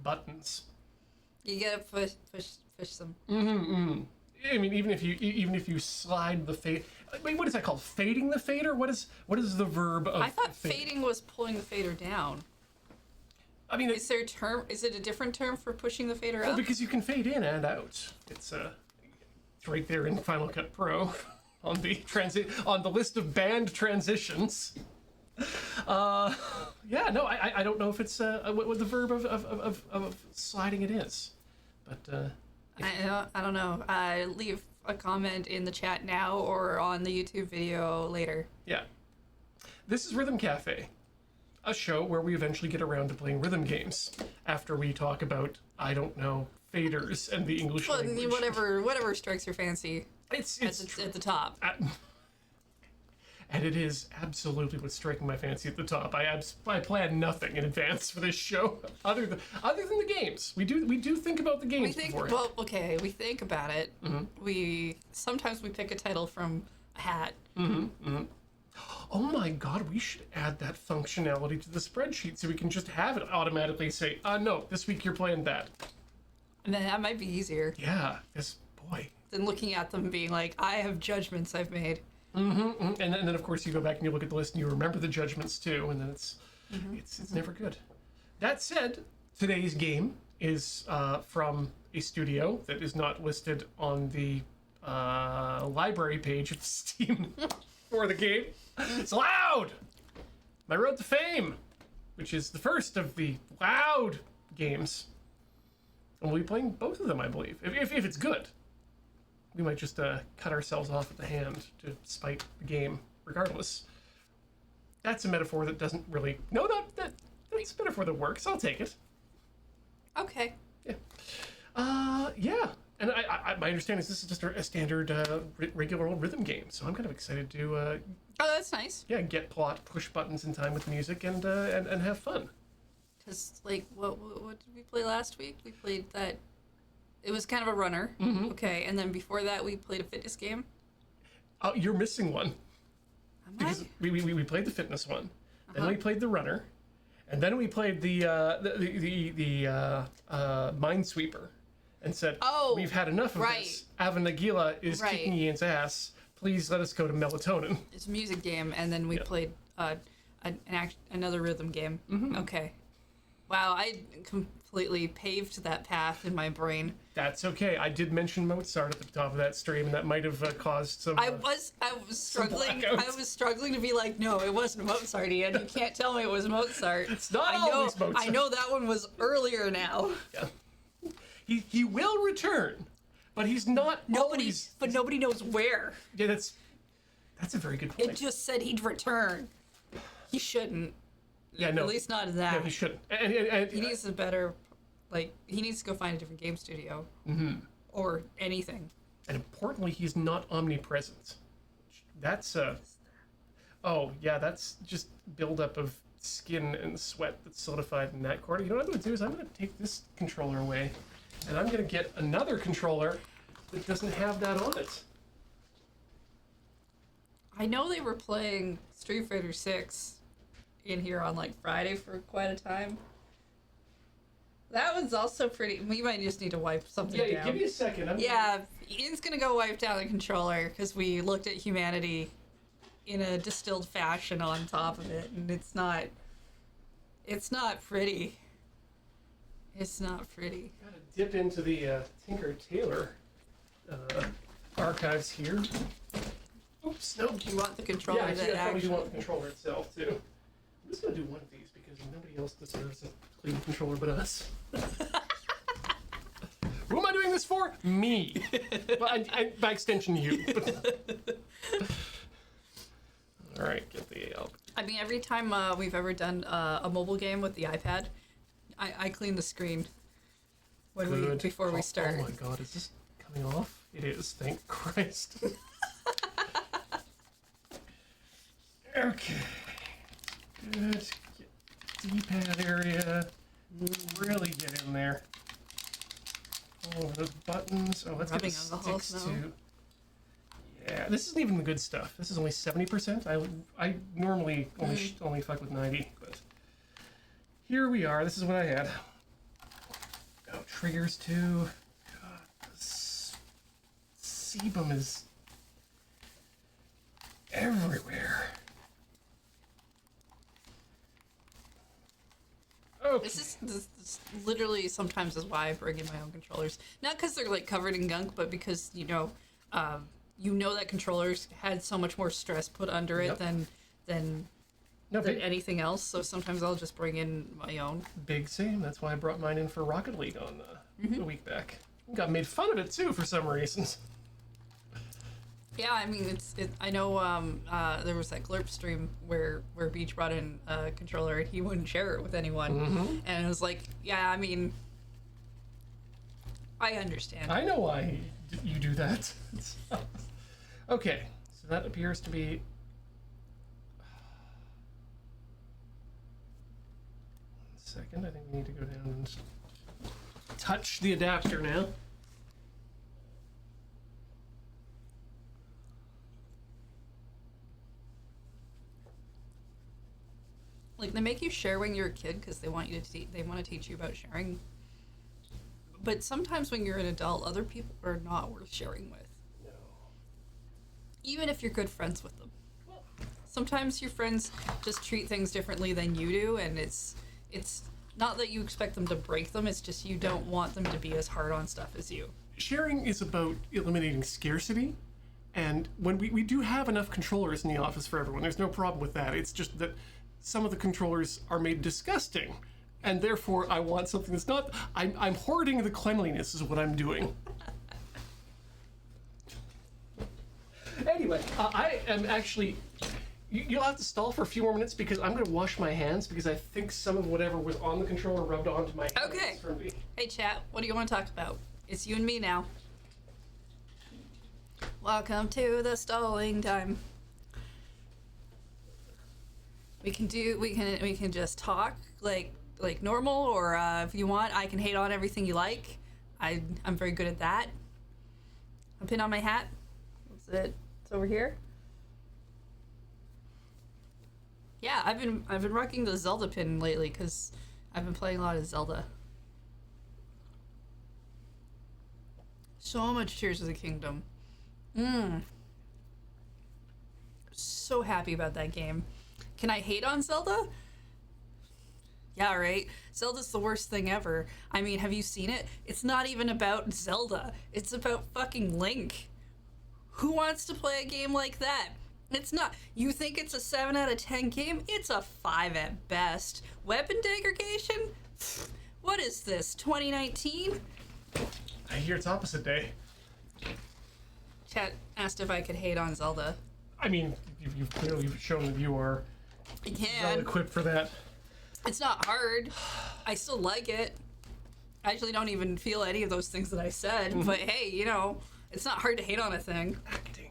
buttons. You gotta push them. I mean, even if you slide the fade. Wait, what is that called? Fading the fader? What is the verb of? I thought fading was pulling the fader down. I mean, is there a term? Is it a different term for pushing the fader up? Because you can fade in and out. It's right there in Final Cut Pro on the list of banned transitions. Yeah, no, I don't know if it's what the verb of sliding it is, but I don't know. Leave a comment in the chat now or on the YouTube video later. Yeah, this is Rhythm Café, a show where we eventually get around to playing rhythm games after we talk about, I don't know, faders and the English language. Whatever strikes your fancy. It's at the top. And it is absolutely what's striking my fancy at the top. I plan nothing in advance for this show, other than the games. We do think about the games beforehand. Well, okay, we think about it. Mm-hmm. Sometimes we pick a title from a hat. Mm-hmm. Oh my God, we should add that functionality to the spreadsheet so we can just have it automatically say, no, this week you're playing that. And then that might be easier. Yeah, boy. Than looking at them being like, I have judgments I've made. And then of course you go back and you look at the list and you remember the judgments too, and then it's never good. That said, today's game is from a studio that is not listed on the library page of Steam for the game. It's Loud! My Road to Fame, which is the first of the Loud games. And we'll be playing both of them, I believe, if it's good. We might just cut ourselves off at the hand to spite the game, regardless. That's a metaphor that doesn't really... No, that's a metaphor that works. I'll take it. Okay. Yeah. Yeah. And my understanding is this is just a standard regular old rhythm game, so I'm kind of excited to... oh, that's nice. Yeah, get plot, push buttons in time with music, and have fun. Because, like, what did we play last week? We played that... It was kind of a runner. Mm-hmm. Okay, and then before that, we played a fitness game. Oh, you're missing one. Because we played the fitness one, then we played the runner, and then we played the Minesweeper, and said, we've had enough of this. Avanagila is kicking Ian's ass. Please let us go to Melatonin. It's a music game, and then we played another rhythm game. Mm-hmm. Okay. Wow, I completely paved that path in my brain. That's okay. I did mention Mozart at the top of that stream, and that might have caused some. I was struggling. I was struggling to be like, no, it wasn't Mozart, Ian. You can't tell me it was Mozart. It's not always Mozart. I know that one was earlier now. Yeah. He will return, but he's not always. But nobody knows where. Yeah, that's a very good point. It just said he'd return. He shouldn't. Yeah, no. At least not in that. Yeah, he shouldn't. And he needs a better, he needs to go find a different game studio. Mm-hmm. Or anything. And importantly, he's not omnipresent. That's that's just buildup of skin and sweat that's solidified in that corner. You know what I'm going to do is I'm going to take this controller away, and I'm going to get another controller that doesn't have that on it. I know they were playing Street Fighter 6 in here on Friday for quite a time. That one's also pretty... We might just need to wipe something down. Yeah, give me a second. Ian's gonna go wipe down the controller because we looked at humanity in a distilled fashion on top of it, and it's not pretty. It's not pretty. Gotta dip into the Tinker Tailor archives here. Oops, no. You want the controller I probably do want the controller itself, too. I'm just going to do one of these because nobody else deserves a clean controller but us. Who am I doing this for? Me. Well, I, by extension, you. All right, get the... I mean, every time we've ever done a mobile game with the iPad, I clean the screen before we start. Oh my God, is this coming off? It is, thank Christ. Okay. Good. Get D-pad area. Really get in there. All of those buttons. Oh, let's get the sticks too. Yeah, this isn't even the good stuff. This is only 70%. I normally only fuck with 90, but here we are. This is what I had. triggers too. God, sebum is everywhere. Okay. This literally sometimes is why I bring in my own controllers. Not because they're like covered in gunk, but because that controllers had so much more stress put under it than anything else. So sometimes I'll just bring in my own. Big same. That's why I brought mine in for Rocket League on a week back. Got made fun of it too for some reasons. Yeah, I mean, I know there was that Glurp stream where Beach brought in a controller and he wouldn't share it with anyone. And it was like, yeah, I mean, I understand. I know why you do that. Okay, so that appears to be... 1 second, I think we need to go down and touch the adapter now. Like, they make you share when you're a kid because they want you to they want to teach you about sharing. But sometimes when you're an adult, other people are not worth sharing with. No. Even if you're good friends with them. Sometimes your friends just treat things differently than you do, and it's not that you expect them to break them, it's just you don't want them to be as hard on stuff as you. Sharing is about eliminating scarcity, and when we do have enough controllers in the office for everyone, there's no problem with that. It's just that some of the controllers are made disgusting, and therefore I want something that's not... I'm hoarding the cleanliness is what I'm doing. Anyway, I am actually... You'll have to stall for a few more minutes because I'm going to wash my hands because I think some of whatever was on the controller rubbed onto my hands. Okay. From me. Hey, chat, what do you want to talk about? It's you and me now. Welcome to the stalling time. We can just talk like normal, or if you want, I can hate on everything you like. I'm very good at that. A pin on my hat. What's it? It's over here. Yeah, I've been rocking the Zelda pin lately because I've been playing a lot of Zelda. So much Tears of the Kingdom. So happy about that game. Can I hate on Zelda? Yeah, right. Zelda's the worst thing ever. I mean, have you seen it? It's not even about Zelda. It's about fucking Link. Who wants to play a game like that? It's not. You think it's a 7 out of 10 game? It's a 5 at best. Weapon degradation? What is this, 2019? I hear it's opposite day. Chat asked if I could hate on Zelda. I mean, you've clearly shown that you are well equipped for that. It's not hard. I still like it. I actually don't even feel any of those things that I said, but hey, it's not hard to hate on a thing. Acting.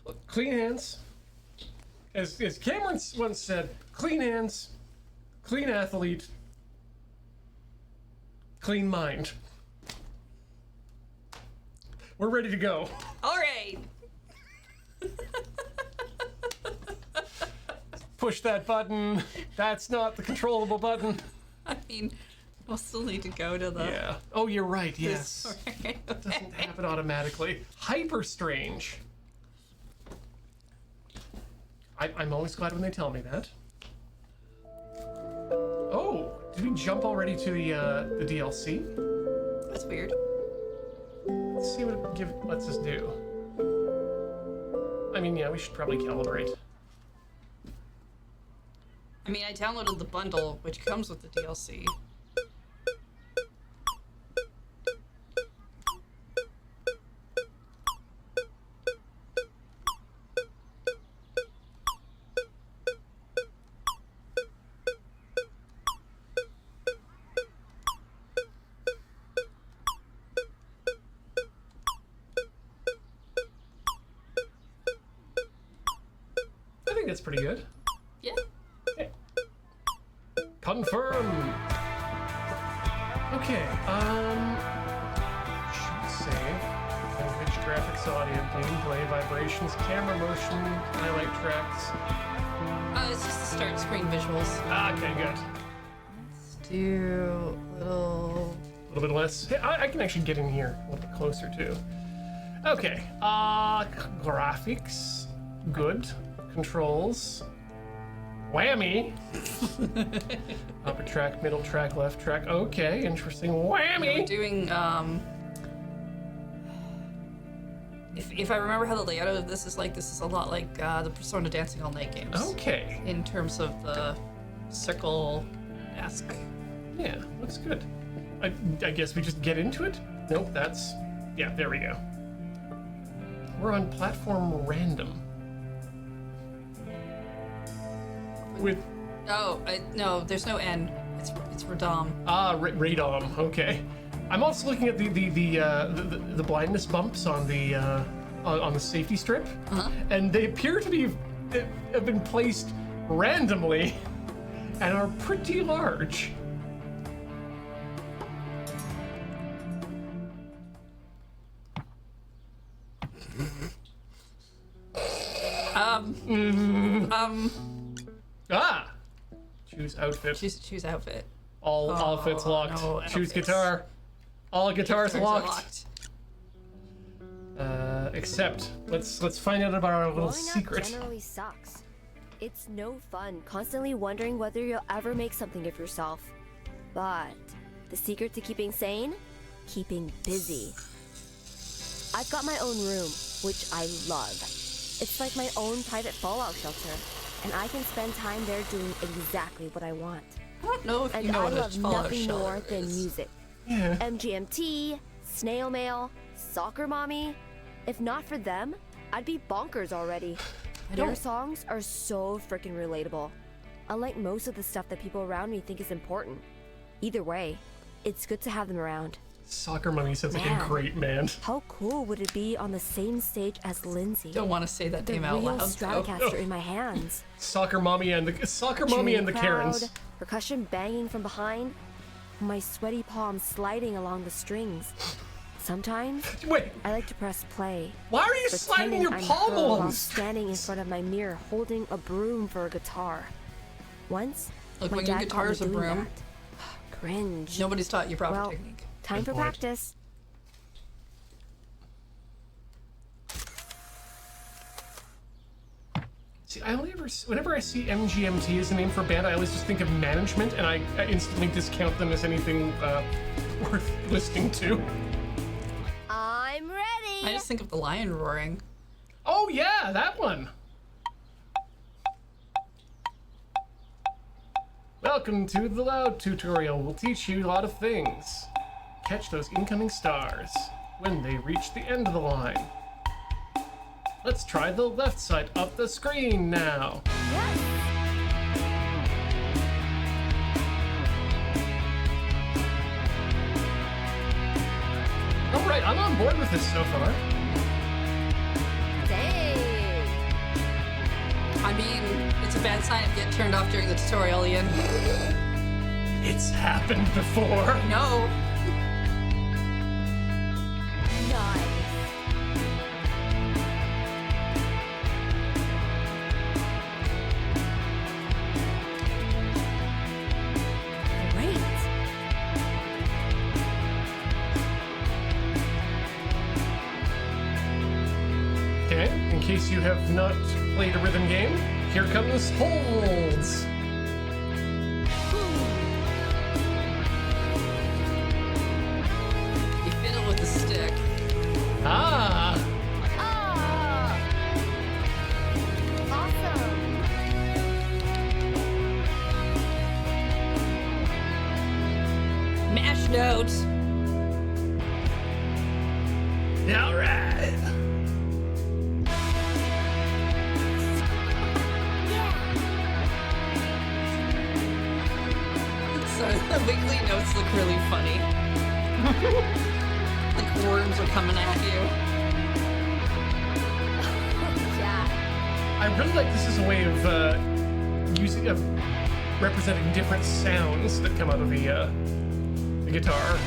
Look, clean hands. As Cameron once said, clean hands, clean athlete, clean mind. We're ready to go. All right. Push that button. That's not the controllable button. I mean, we'll still need to go to the... Yeah. Oh, you're right, yes. It doesn't happen automatically. Hyper strange. I'm always glad when they tell me that. Oh, did we jump already to the DLC? That's weird. Let's see what it lets us do. I mean, yeah, we should probably calibrate. I mean, I downloaded the bundle, which comes with the DLC. I think that's pretty good. Yeah. Okay. Confirm. Okay, should save. Image, graphics, audio, gameplay, vibrations, camera motion, highlight tracks. It's just the start screen visuals. Okay, good. Let's do little little bit less. Hey, I can actually get in here a little bit closer too. Okay. Graphics, good. Controls. Whammy. Upper track, middle track, left track. Okay, interesting. Whammy. We're doing if I remember how the layout of this is a lot like the Persona Dancing All Night games. Okay. In terms of the circle-esque. Yeah, looks good. I guess we just get into it? Nope, that's... Yeah, there we go. We're on platform random. With... No, there's no N. It's Radom. Radom, okay. I'm also looking at the blindness bumps on the safety strip, and they appear to have been placed randomly and are pretty large. Choose outfit. Choose outfit. All outfits locked. No, Choose outfits. guitar. All guitars Guitars are locked. Except, let's find out about our little Growing secret. up generally sucks. It's no fun constantly wondering whether you'll ever make something of yourself. But the secret to keeping sane? Keeping busy. I've got my own room, which I love. It's like my own private fallout shelter, and I can spend time there doing exactly what I want. I don't know if And you know I what a love Fallout nothing shelter more than is. music. Yeah. MGMT, Snail Mail, Soccer Mommy. If not for them, I'd be bonkers already. Their songs are so freaking relatable. Unlike most of the stuff that people around me think is important. Either way, it's good to have them around. Soccer Mommy sounds like a Man. great band. How cool would it be on the same stage as Lindsay? Don't want to say that The name real out loud. though. Stratocaster in my hands. Soccer Mommy and the Cheering Karens. crowd, percussion banging from behind, my sweaty palms sliding along the strings. Sometimes Wait, I like to press play, why are you sliding pretending your I'm palm her while along? standing in front of my mirror holding a broom for a guitar. Once, Look, my when your dad caught me guitar's a doing broom. that. Cringe. Nobody's taught you proper Well, technique. time Good for point. practice. See, whenever I see MGMT as a name for a band, I always just think of management, and I instantly discount them as anything worth listening to. I'm ready. I just think of the lion roaring. Oh yeah, that one. Welcome to the Loud tutorial. We'll teach you a lot of things. Catch those incoming stars when they reach the end of the line. Let's try the left side of the screen now. Yes. All right, I'm on board with this so far. Dang. I mean, it's a bad sign if you get turned off during the tutorial, Ian. It's happened before. No. Nice. Great. Okay, in case you have not played a rhythm game, here comes holds. You fit it with the stick. Ah, Ah. Awesome. Mash notes. all right. So the weekly notes look really funny. Like worms are coming at you. Yeah. I really like this as a way of representing different sounds that come out of the guitar,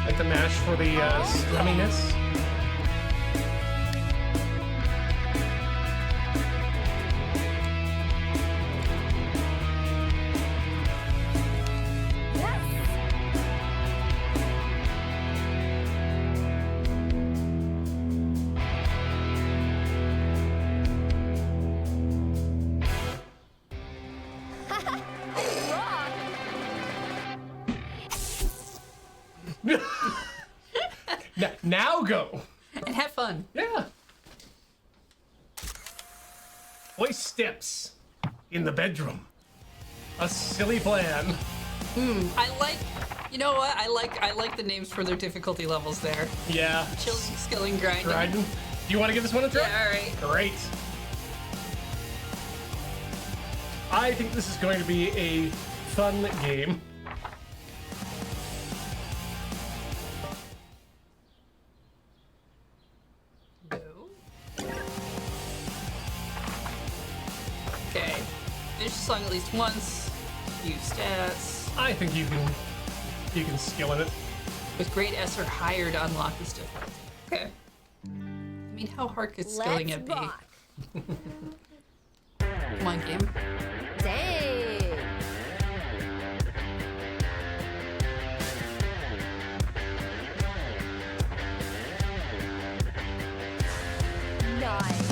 like the mash for the strumminess. Yes. Now go. And have fun. Yeah. Voice steps in the bedroom. A silly plan. I like, you know what? I like the names for their difficulty levels there. Yeah. Chilling, skilling, grinding. Grinding. Do you want to give this one a try? Yeah, all right. Great. I think this is going to be a fun game. Go. Okay. Finish the song at least once. Few stats. I think you can skill in it. With grade S or higher to unlock this difficulty. Okay. I mean, how hard could skilling Let's it be? rock. Come on, game. Dang. Nice.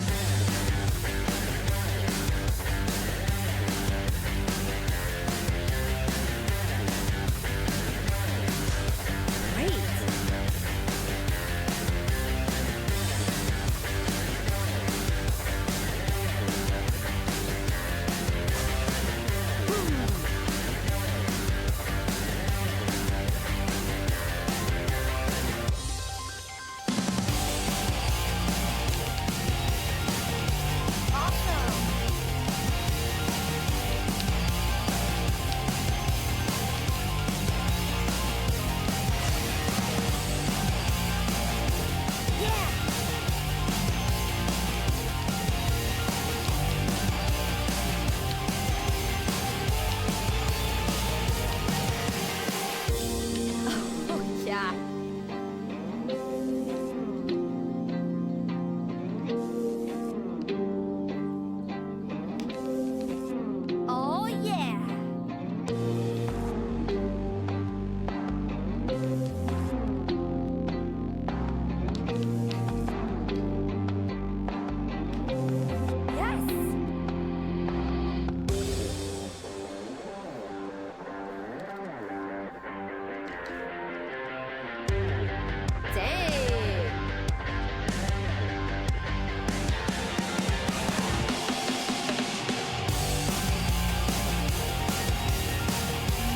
Great. Awesome. Yeah. Oh, yeah. Oh, yeah. Yes. Dang.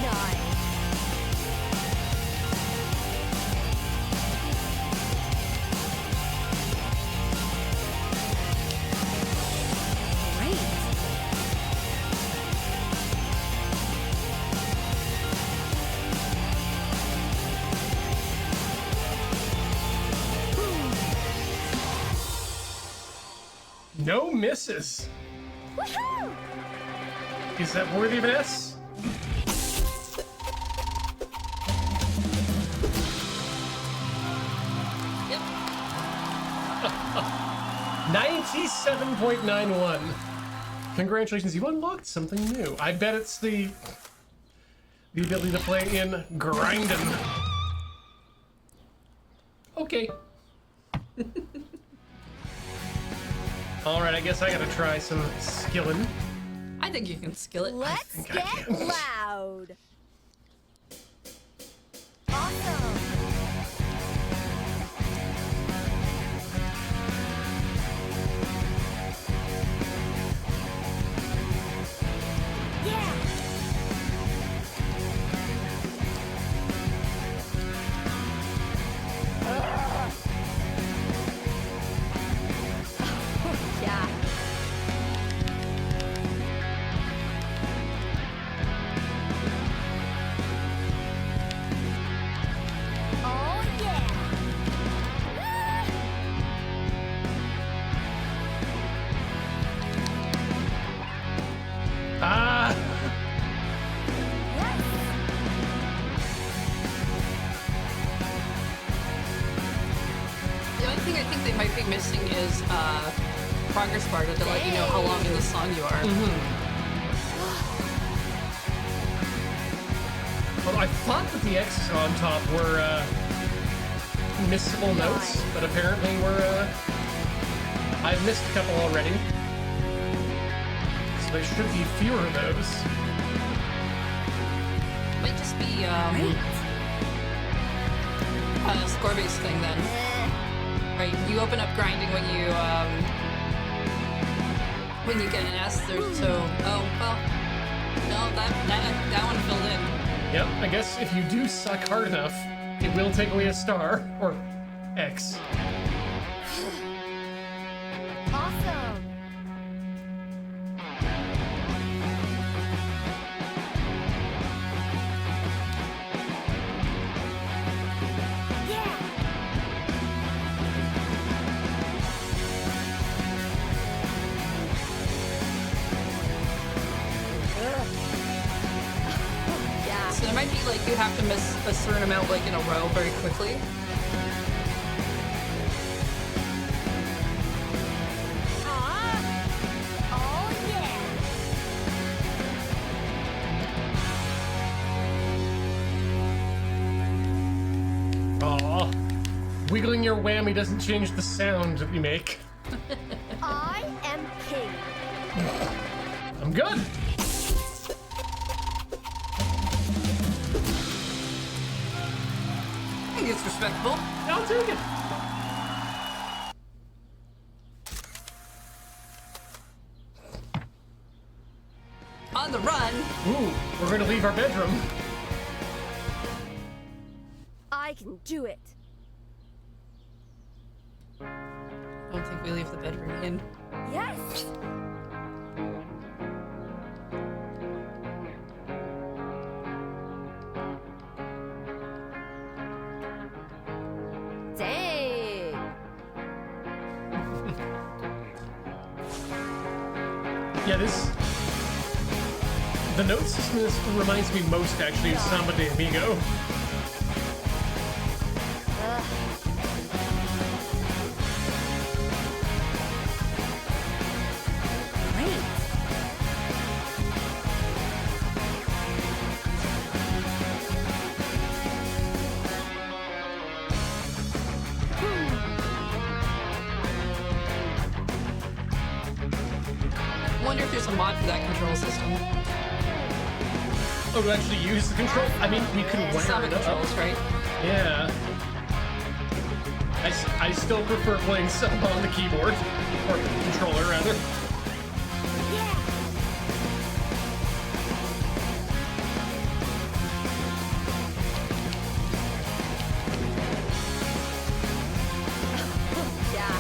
Nice. Great. No misses. Woohoo! Is that worthy of an S? Yep. 97.91. Congratulations, you unlocked something new. I bet it's the ability to play in grindin'. Okay. Alright, I guess I gotta try some skillin'. I think you can skill it. Let's think I get can. loud. Awesome. Yeah. Yeah. Oh yeah. Ah! Yes. The only thing I think they might be missing is progress bar to let you know how long in the song you are. Well, I thought that the X's on top were missable notes, but apparently I've missed a couple already. So there should be fewer of those. Might just be Great. score-based thing then. Right, you open up grinding when you get an S. Oh well, no, that one filled in. Yep, I guess if you do suck hard enough, it will take away a star or X. Awesome. Yeah. Yeah. So it might be like you have to miss a certain amount like in a row very quickly. Oh yeah. Aw. Wiggling your whammy doesn't change the sound that you make. I am king. I'm good. I think it's respectable. I'll take it. On the run. Ooh, we're gonna leave our bedroom. I can do it. I don't think we leave the bedroom in. Yes. Dang. Yeah, the note system reminds me most actually of Samba de Amigo. Great. I wonder if there's a mod for that control system. Oh, to actually use the control? I mean, we could wire Samba it up. controls, right? Yeah. I still prefer playing Samba on the keyboard. Or controller, rather. Yeah. Yeah.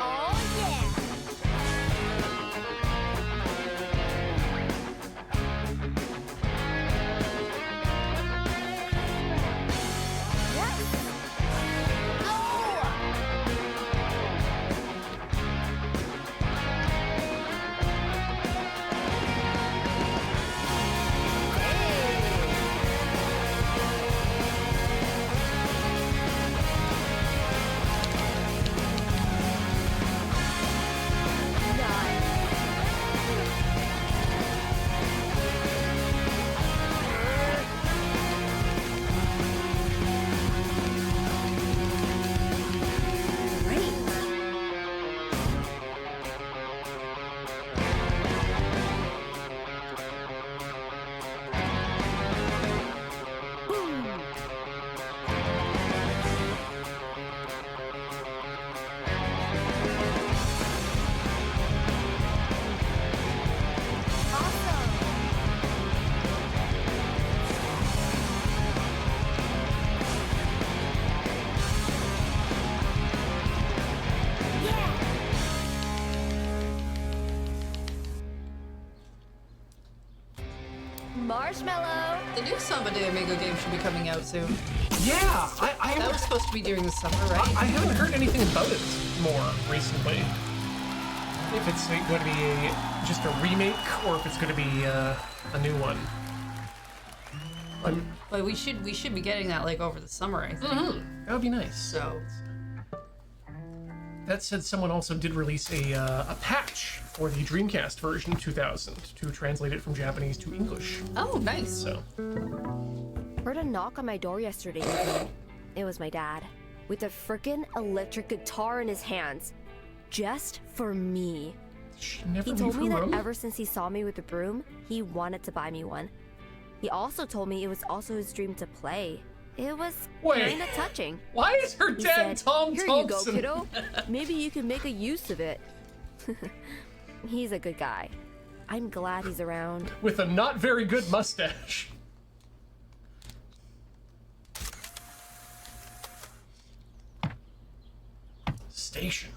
Oh yeah. Yes. Oh. Marshmallow. The new Samba de Amigo game should be coming out soon. Yeah, That was supposed to be during the summer, right? I haven't heard anything about it more recently. If it's going to be just a remake or if it's going to be a new one. But we should be getting that like over the summer, I think. That would be nice. So That said, someone also did release a patch for the Dreamcast version 2000 to translate it from Japanese to English. oh, nice. So, Heard a knock on my door yesterday evening. It was my dad, with a frickin' electric guitar in his hands. Just for me. She never He leave told her me that room? ever since he saw me with the broom, he wanted to buy me one. He also told me it was also his dream to play. It was Wait. kinda touching. Why is her He dad said, Tom "Here Thompson? you go, kiddo. Maybe you can make a use of it." He's a good guy. I'm glad he's around. With a not very good mustache. Station.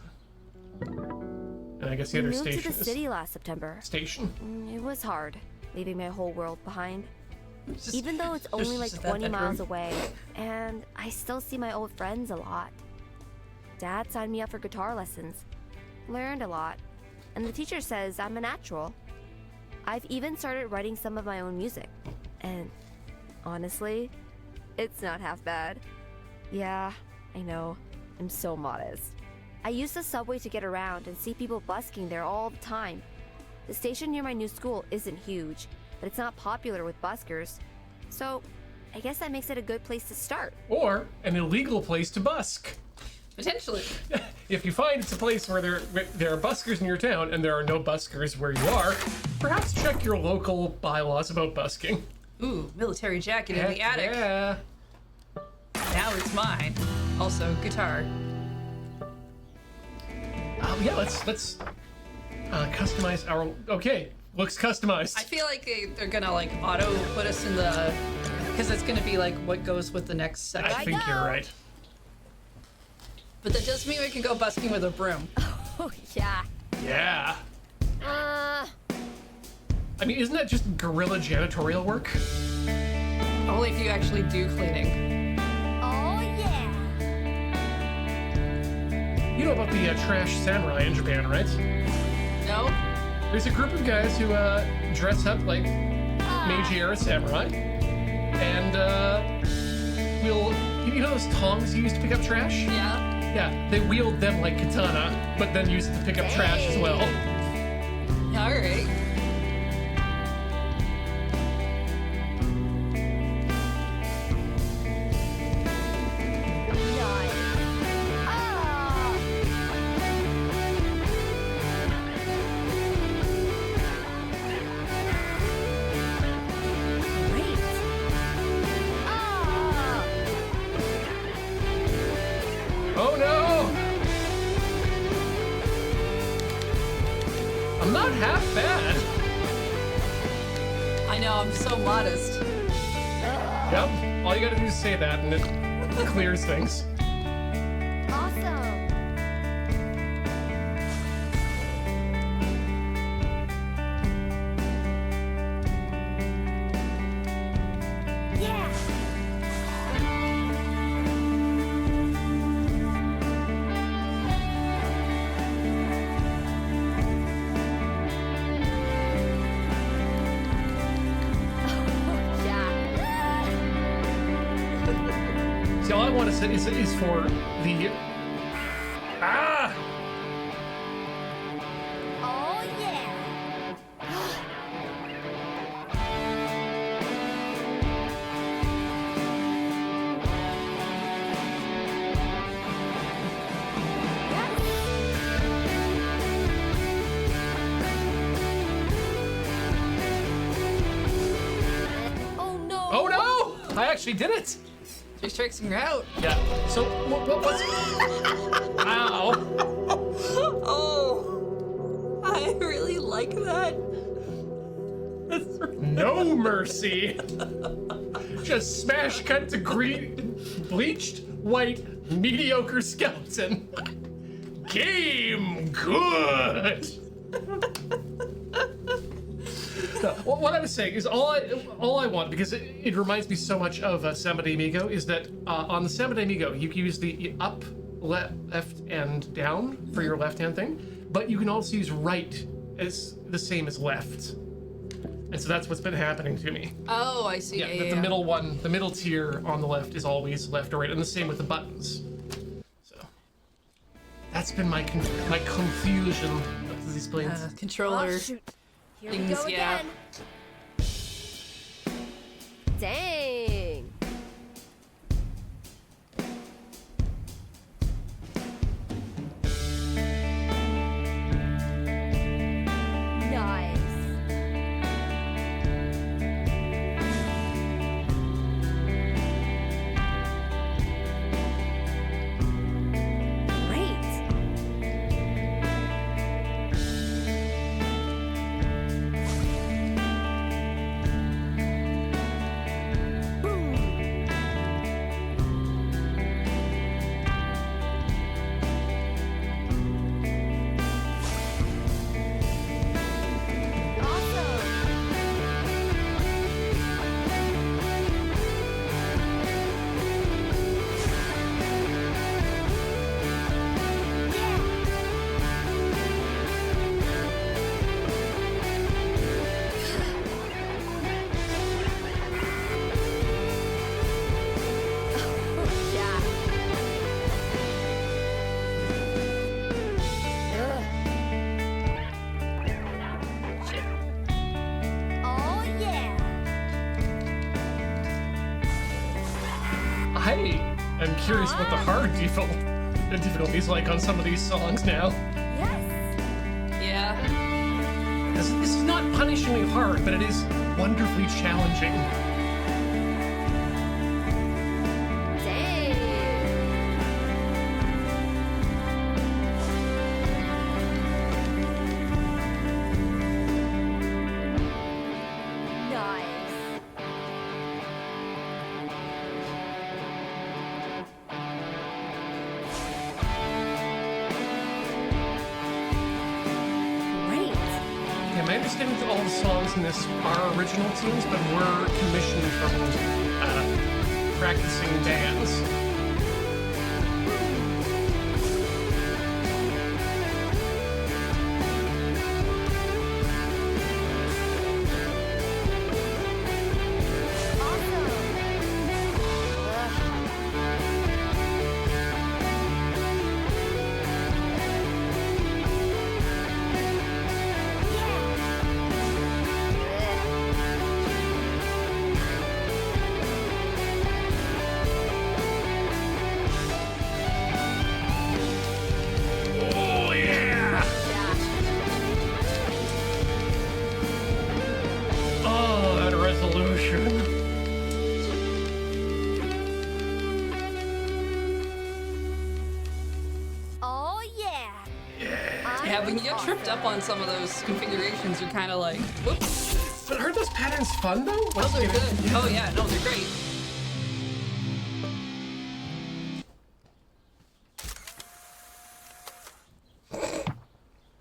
And I guess the We other moved to station the is city last September. station. It was hard, leaving my whole world behind. Just- Even though it's only like just that 20 miles bedroom. away, and I still see my old friends a lot. Dad signed me up for guitar lessons. Learned a lot. And the teacher says I'm a natural. I've even started writing some of my own music. And honestly, it's not half bad. Yeah, I know. I'm so modest. I use the subway to get around and see people busking there all the time. The station near my new school isn't huge, but it's not popular with buskers. So, I guess that makes it a good place to start. Or an illegal place to busk. Potentially. If you find it's a place where there are buskers in your town and there are no buskers where you are, perhaps check your local bylaws about busking. Ooh, military jacket in the Heck attic. Yeah. Now it's mine. Also, guitar. Yeah, let's customize our. Okay, looks customized. I feel like they're gonna like auto put us in the, because it's gonna be like what goes with the next section. I think you're go. right. But that does mean we can go busking with a broom. Oh, yeah. Yeah. Uh, I mean, isn't that just guerrilla janitorial work? Only if you actually do cleaning. oh, yeah. You know about the trash samurai in Japan, right? No? There's a group of guys who dress up like Meiji-era samurai, and will you know those tongs you used to pick up trash? Yeah. Yeah, they wield them like katana, but then use it to pick up trash as well. All right. Nice. Ah. Great. Ah. Oh no! I'm not half bad. I know, I'm so modest. Yep, all you gotta do is say that and it clears things. Awesome. Yeah. Yeah. See, all I want to say is for the. Ah! Oh yeah. Oh no. Oh no! I actually did it! She's tricking her out. Yeah. So, what's. Ow! Oh, I really like that. No mercy! Just smash cut to green, bleached, white, mediocre skeleton. Game good! No, what I was saying is all I want, because it reminds me so much of Samba de Amigo, is that on the Samba de Amigo you can use the up, left, and down for your left hand thing, but you can also use right as the same as left, and so that's what's been happening to me. Oh, I see. Yeah, Yeah, that yeah, the middle one, the middle tier on the left is always left or right, and the same with the buttons. So that's been my confusion of these planes. Controller. Oh, shoot. Here we things, go yeah. again. Dang. right. I'm curious what the the difficulty's like on some of these songs now. Yes. Yeah. This is not punishingly hard, but it is wonderfully challenging. Dang. Nice. Great. Yeah, my understanding is that all the songs in this are original tunes, but were commissioned from practicing bands. Oh yeah! Oh, that resolution. Oh yeah. Yeah, when you get tripped up on some of those configurations, you're kind of like, whoops. But aren't those patterns fun though? Oh, they're good. Oh, yeah, no, they're great.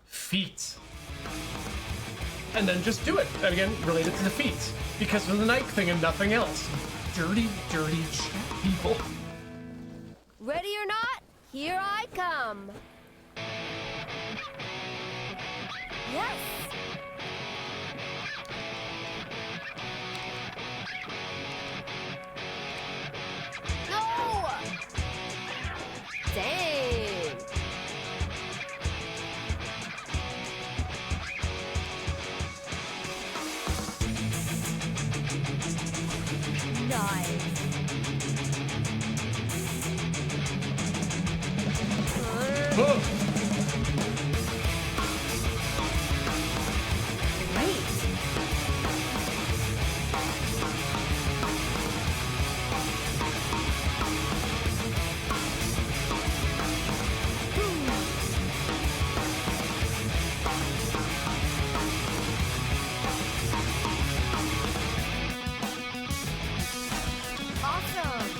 Feet. And then just do it. And again, related to the feet. Because of the Nike thing and nothing else. Dirty, dirty people. Ready or not, here I come. Yes. No. Dang. Nice. Oh, Great. Awesome.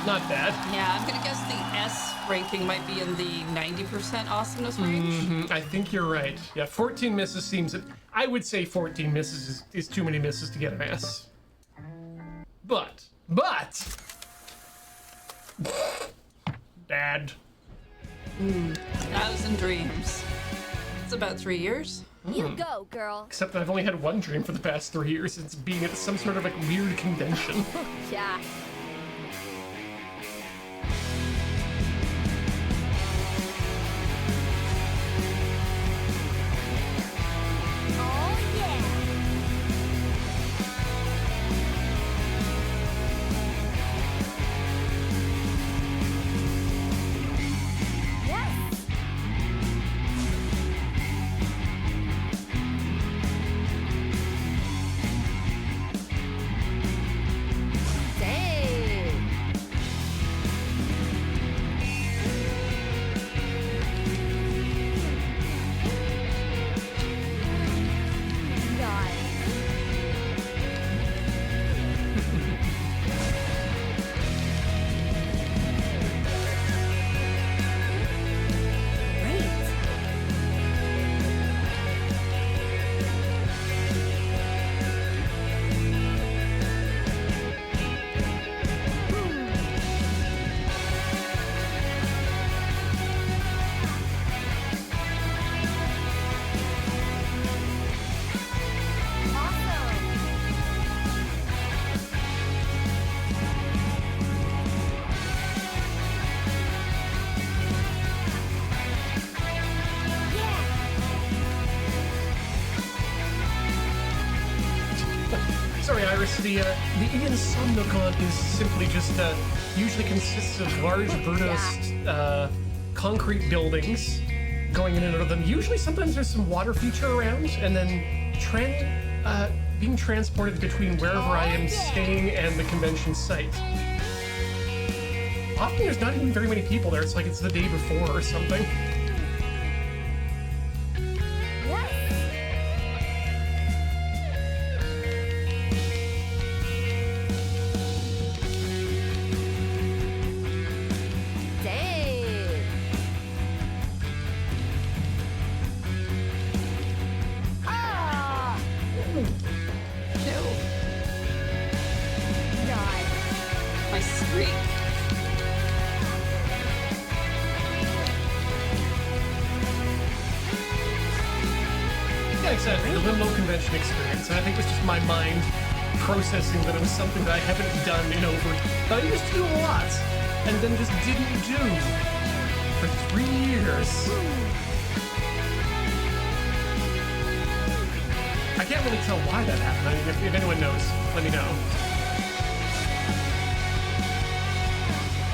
Not bad. Yeah, I'm gonna guess the S ranking might be in the 90% awesomeness range. I think you're right. Yeah, 14 misses seems... I would say 14 misses is too many misses to get an S. But... Dad. 1,000 dreams. It's about 3 years. You go, girl. Except that I've only had one dream for the past 3 years. It's being at some sort of like weird convention. Yeah. Oh, yeah. Yes. Dang. Nice. Great. Awesome. Sorry, Iris. The Ian Somnocon is simply just usually consists of large Verdos concrete buildings going in and out of them. Usually, sometimes there's some water feature around, and then being transported between wherever I am staying and the convention site. Often there's not even very many people there. It's like it's the day before or something. Yes. Dang. Ah. No. Nice. My streak. Yeah, exactly. The Limbo convention experience, and I think it's just my mind processing that it was something that I haven't done in over... that I used to do a lot, and then just didn't do for 3 years. I can't really tell why that happened. I mean, if anyone knows, let me know.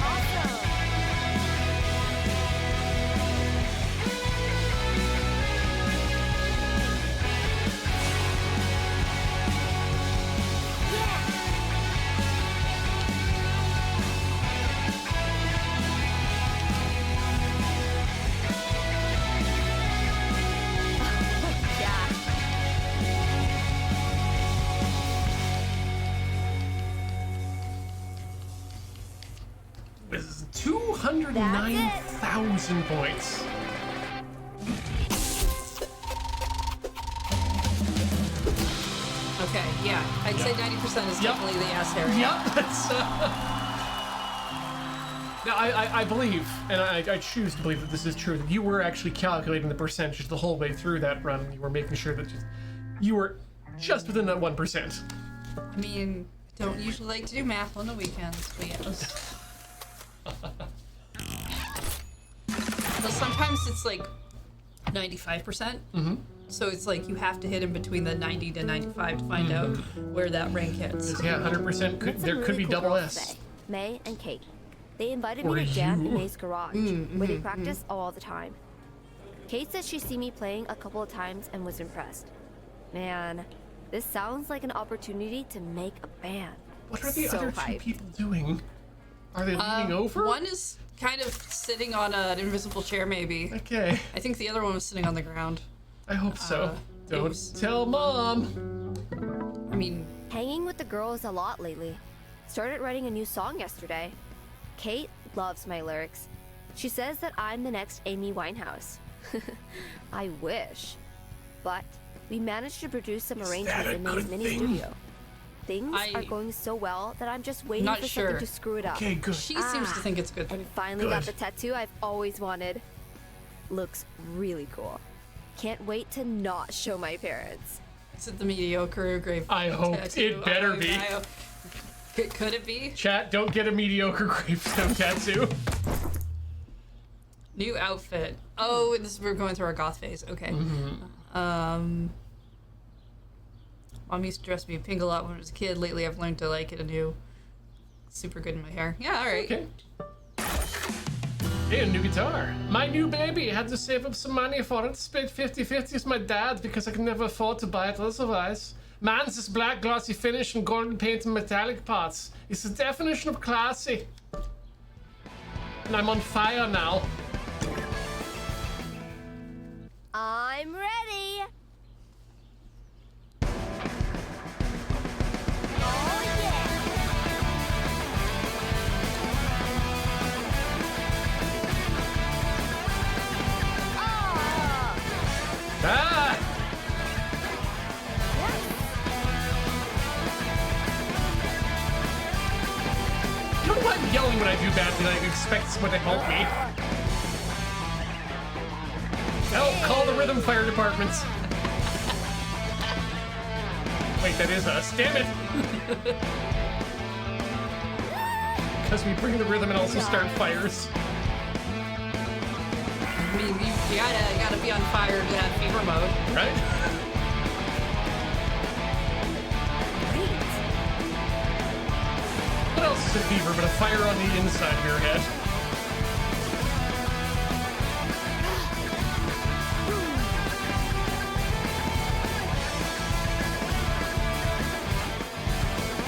Awesome. Yeah. This is 209,000 points. Okay, yeah. I'd say 90% is Yep. definitely the S area. Yep, that's... Now, I believe, and I choose to believe that this is true, that you were actually calculating the percentage the whole way through that run, and you were making sure that you were just within that 1%. I mean, I don't usually like to do math on the weekends, but yes. So sometimes it's like 95%. So it's like you have to hit in between the 90 to 95 to find out where that rank hits. Yeah, 100% Met some there could really be cool double girls S. today. May and Kate. They invited Or me to jam you. in May's garage, where they practice all the time. Kate said she's seen me playing a couple of times and was impressed. Man, this sounds like an opportunity to make a band. What are the So other two hyped. people doing? Are they leaning over? One is kind of sitting on an invisible chair, maybe. Okay, I think the other one was sitting on the ground. I hope so. it Don't was- tell Mom! I mean, Hanging with the girls a lot lately. Started writing a new song yesterday. Kate loves my lyrics. She says that I'm the next Amy Winehouse. I wish. But we managed to produce some arrangements in May's mini studio. Things are going so well that I'm just waiting for something to screw it up. Okay, good. She seems to think it's a good thing. And finally got the tattoo I've always wanted. Looks really cool. Can't wait to not show my parents. Is it the mediocre grave? I hope tattoo? it better be. Could it be? Chat, don't get a mediocre gravestone tattoo. New outfit. Oh, we're going through our goth phase. Okay. Mom used to dress me in pink a lot when I was a kid. Lately, I've learned to like it anew. Super good in my hair. Yeah, all right. Okay. Hey, a new guitar. My new baby. Had to save up some money for it. Split 50-50 with my dad because I could never afford to buy it otherwise. Mine's this black glossy finish and golden paint and metallic parts. It's the definition of classy. And I'm on fire now. I'm ready. Oh yeah. Ah! You know why I'm yelling when I do badly? I expect someone to help me. Help! Call the rhythm fire departments. Wait, that is us. Damn it! Because we bring the rhythm and also start fires. I mean, you gotta be on fire to have fever mode. Right? What else is a fever but a fire on the inside of your head?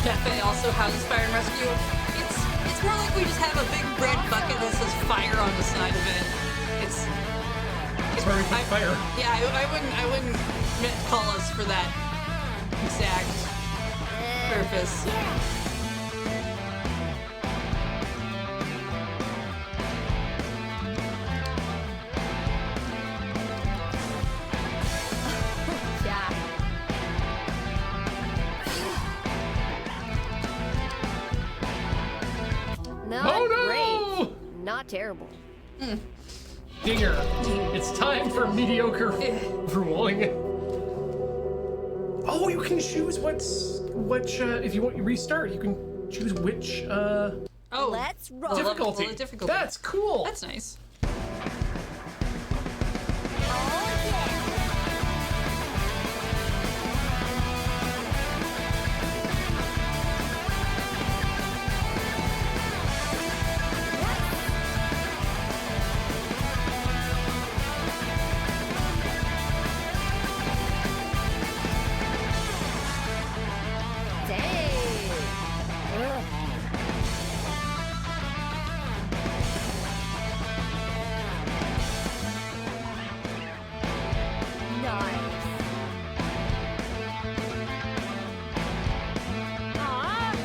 Café also houses fire and rescue. It's more like we just have a big red bucket that says fire on the side of it. It's where we put fire. Yeah, I wouldn't call us for that exact purpose. Yeah. Not Oh, no! great. Not terrible. Dinger. It's time for mediocre rolling. Oh, you can choose which if you want to restart, you can choose which Oh, Let's roll. difficulty. the difficulty. That's cool. That's nice. Oh yeah. Dang. Ugh. Nice. Aw.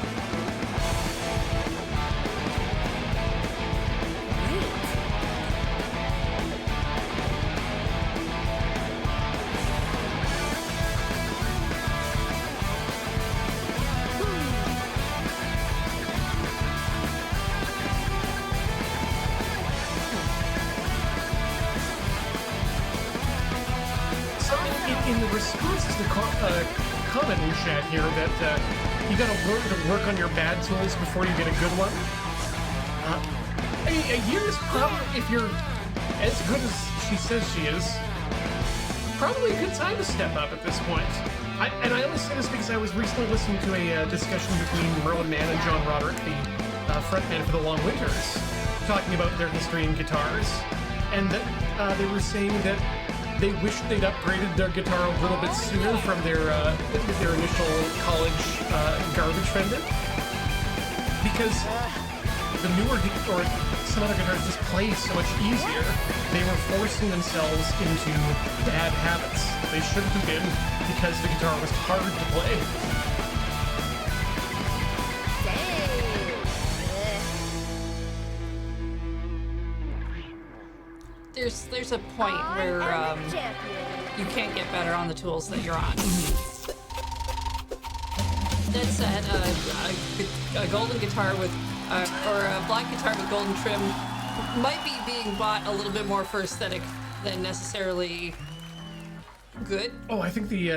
So in the response to the comment in chat here that you gotta learn to work on your bad tools before you get a good one. A year's probably, if you're as good as she says she is, probably a good time to step up at this point. I only say this because I was recently listening to a discussion between Merlin Mann and John Roderick, the frontman for the Long Winters, talking about their history in guitars, and that they were saying that they wish they'd upgraded their guitar a little bit sooner from their initial college garbage Fender, because the newer or some other guitars just play so much easier. They were forcing themselves into bad habits they shouldn't have been because the guitar was hard to play. Dang. there's a point where you can't get better on the tools that you're on. That said, a golden guitar with, or a black guitar with golden trim might be being bought a little bit more for aesthetic than necessarily good. Oh, I think the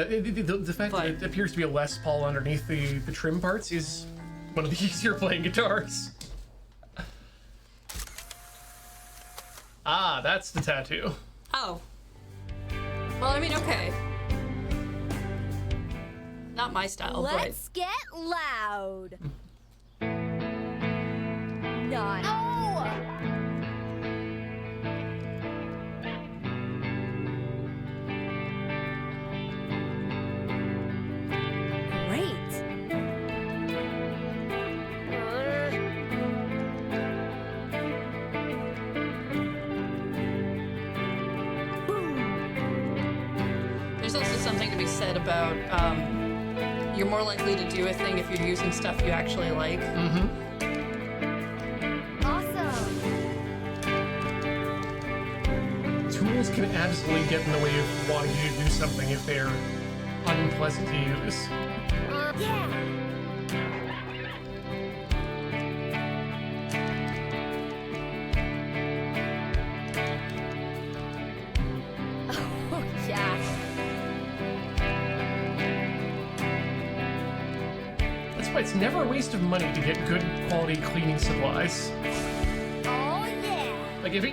fact that it appears to be a Les Paul underneath the trim parts is one of the easier playing guitars. Ah, that's the tattoo. Oh. Well, I mean, okay. Not my style, Let's get loud. Not. Great. There's also something to be said about, you're more likely to do a thing if you're using stuff you actually like. Mm-hmm. Awesome. Tools can absolutely get in the way of wanting you to do something if they're unpleasant to use. Yeah. Oh, yeah. That's why it's never a waste of money to get good quality cleaning supplies. Oh, yeah. Like if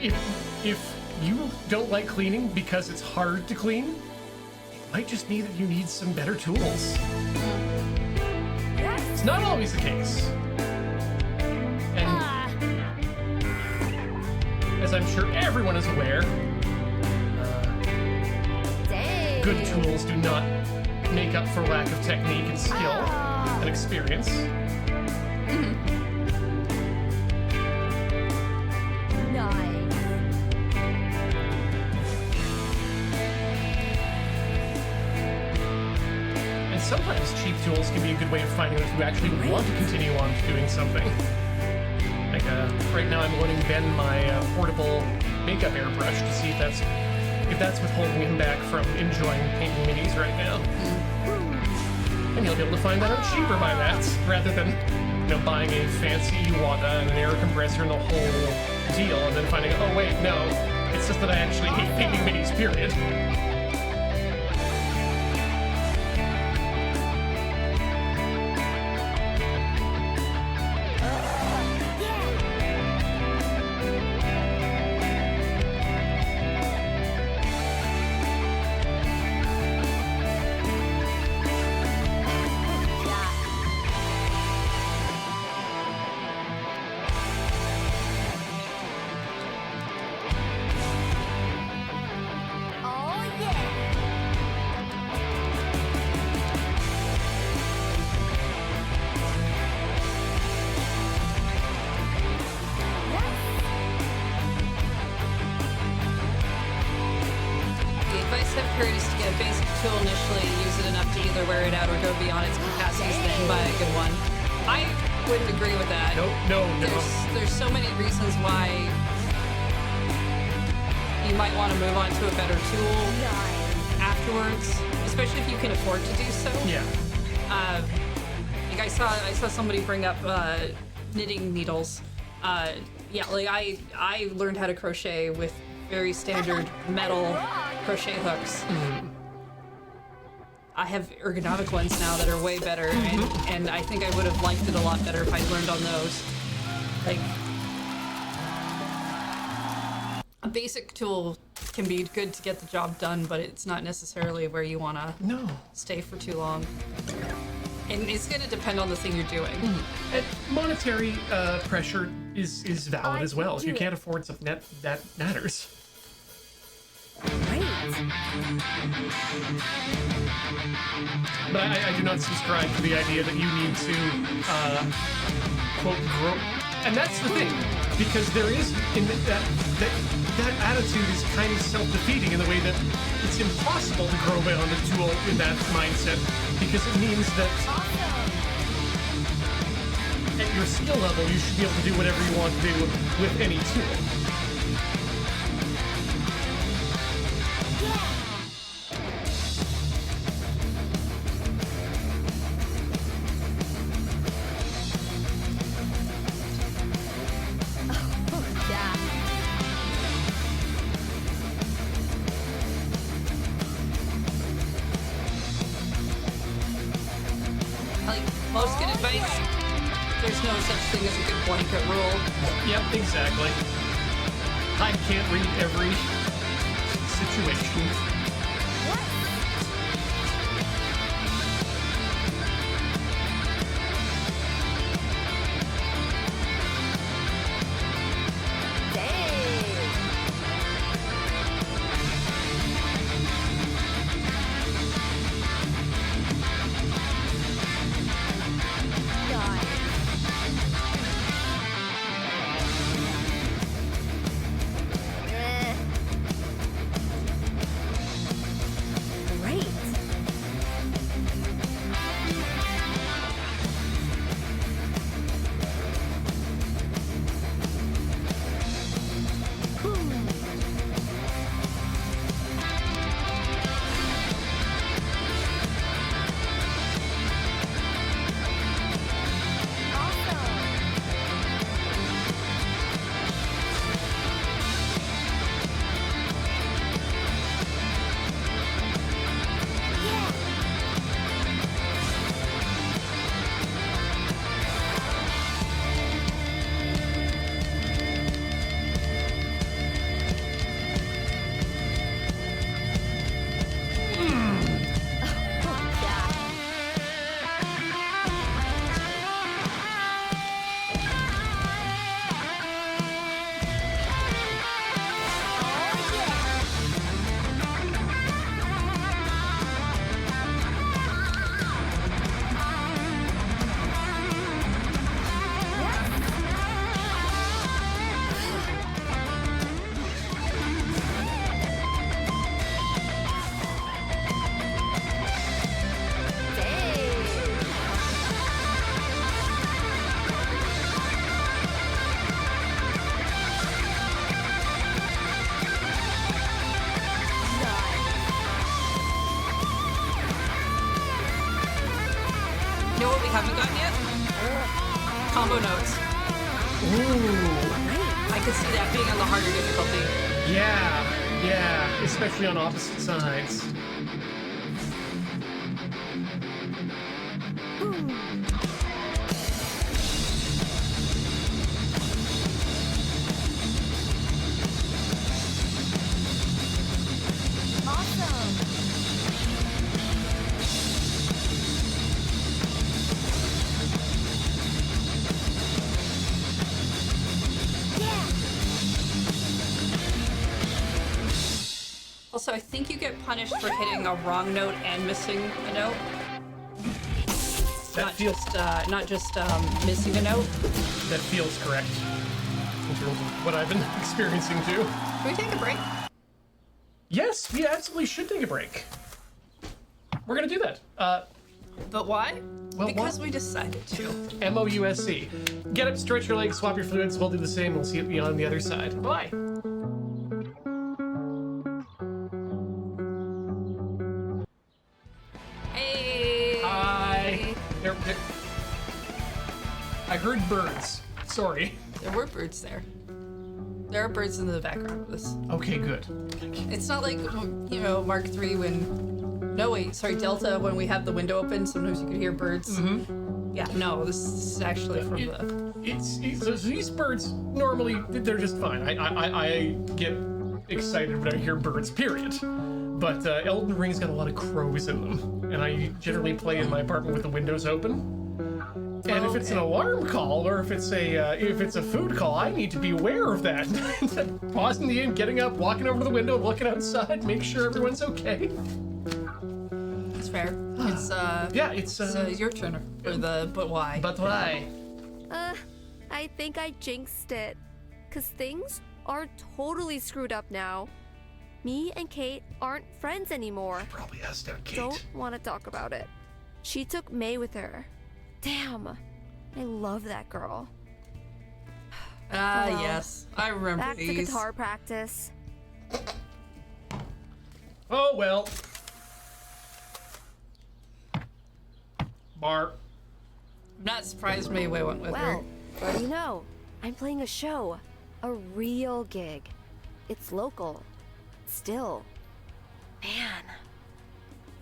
you don't like cleaning because it's hard to clean, it might just be that you need some better tools. Yes. It's not always the case. And as I'm sure everyone is aware, Dang. good tools do not make up for lack of technique and skill and experience. Nice. And sometimes cheap tools can be a good way of finding out if you actually want to continue on doing something. Like right now I'm letting Ben my portable makeup airbrush to see if that's what's holding him back from enjoying painting minis right now. And he'll be able to find that out cheaper by that, rather than buying a fancy Wanda and an air compressor and the whole deal, and then finding out, oh wait, no, it's just that I actually hate painting minis, period. Is to get a basic tool initially, use it enough to either wear it out or go beyond its capacities, then buy a good one. I wouldn't agree with that. No. There's so many reasons why you might want to move on to a better tool afterwards, especially if you can afford to do so. Yeah. Like I saw somebody bring up knitting needles. Yeah, like I learned how to crochet with very standard metal crochet hooks. I have ergonomic ones now that are way better, and I think I would have liked it a lot better if I'd learned on those. Like, a basic tool can be good to get the job done, but it's not necessarily where you want to stay for too long. And it's going to depend on the thing you're doing. And monetary pressure is valid as well. If you can't afford something that matters. Great. But I do not subscribe to the idea that you need to, quote, grow. And that's the thing, because there is, in that attitude is kind of self-defeating in the way that it's impossible to grow beyond a tool in that mindset, because it means that at your skill level, you should be able to do whatever you want to do with any tool. Most good advice, there's no such thing as a good blanket rule. Yep, exactly. I can't read every situation. You know what we haven't gotten yet? Combo notes. Ooh. I could see that being on the harder difficulty. Yeah, especially on opposite sides. Also, I think you get punished for hitting a wrong note and missing a note. Not just missing a note. That feels correct. In terms of what I've been experiencing too. Can we take a break? Yes, we absolutely should take a break. We're gonna do that. But why? Well, because why? we decided to. MOUSC. Get up, stretch your legs, swap your fluids. We'll do the same. We'll see it beyond the other side. Bye. Hey. Hi. I heard birds. Sorry. There were birds there. There are birds in the background of this. Okay, good. It's not like, you know, Mark III when... No, wait, sorry, Delta, when we have the window open, sometimes you could hear birds. Mm-hmm. Yeah, no, this is actually from So these birds, normally, they're just fine. I get excited when I hear birds, period. But Elden Ring's got a lot of crows in them. And I generally play in my apartment with the windows open. And if it's an alarm call or if it's a food call, I need to be aware of that. Pausing the game, getting up, walking over to the window, looking outside, make sure everyone's okay. It's fair. It's it's your turn for the but why. But why? I think I jinxed it. 'Cause things are totally screwed up now. Me and Kate aren't friends anymore. Probably asked out Kate. Don't want to talk about it. She took May with her. Damn. I love that girl. Well, Yes. I remember Back to these. guitar practice. Oh well. Bar. I'm not surprised May went with her. Well, what do you know? I'm playing a show. A real gig. It's local. Still. Man.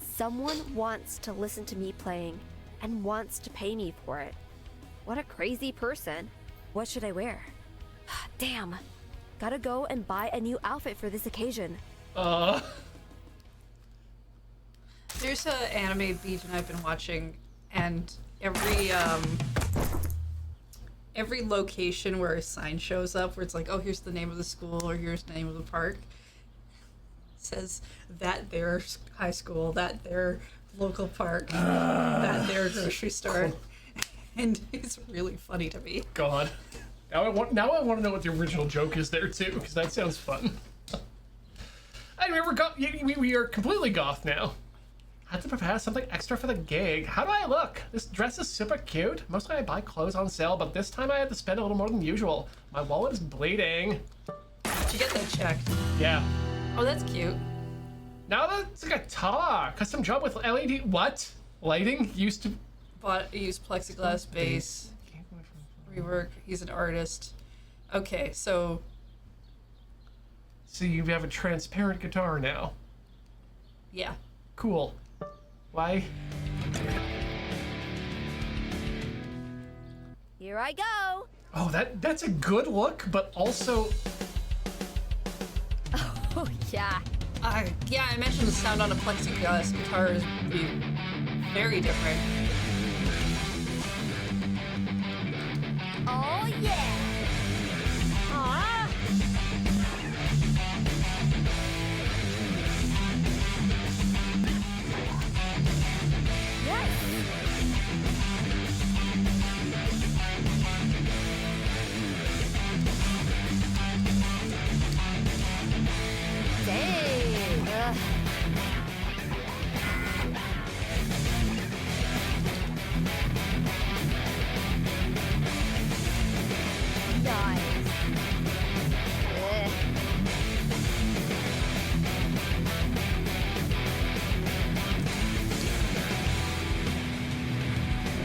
Someone wants to listen to me playing, and wants to pay me for it. What a crazy person. What should I wear? Damn. Gotta go and buy a new outfit for this occasion. There's an anime Beach and I've been watching, and every location where a sign shows up where it's like, oh, here's the name of the school or here's the name of the park, says that their high school, that their local park, that their grocery store. And it's really funny to me. God. Now I want to know what the original joke is there too, because that sounds fun. Anyway, we are completely goth now. I had to prepare something extra for the gig. How do I look? This dress is super cute. Mostly I buy clothes on sale, but this time I had to spend a little more than usual. My wallet is bleeding. Did you get that checked? Yeah. Oh, that's cute. Now that's a guitar. Custom job with LED. What? Lighting used to. But used plexiglass base. Rework. He's an artist. Okay, so. So you have a transparent guitar now. Yeah. Cool. Why? Here I go. Oh, that's a good look, but also. Oh, yeah. I imagine the sound on a plexiglass guitar is be very different. Oh, yeah. Aw. Yes. Dang. Nice.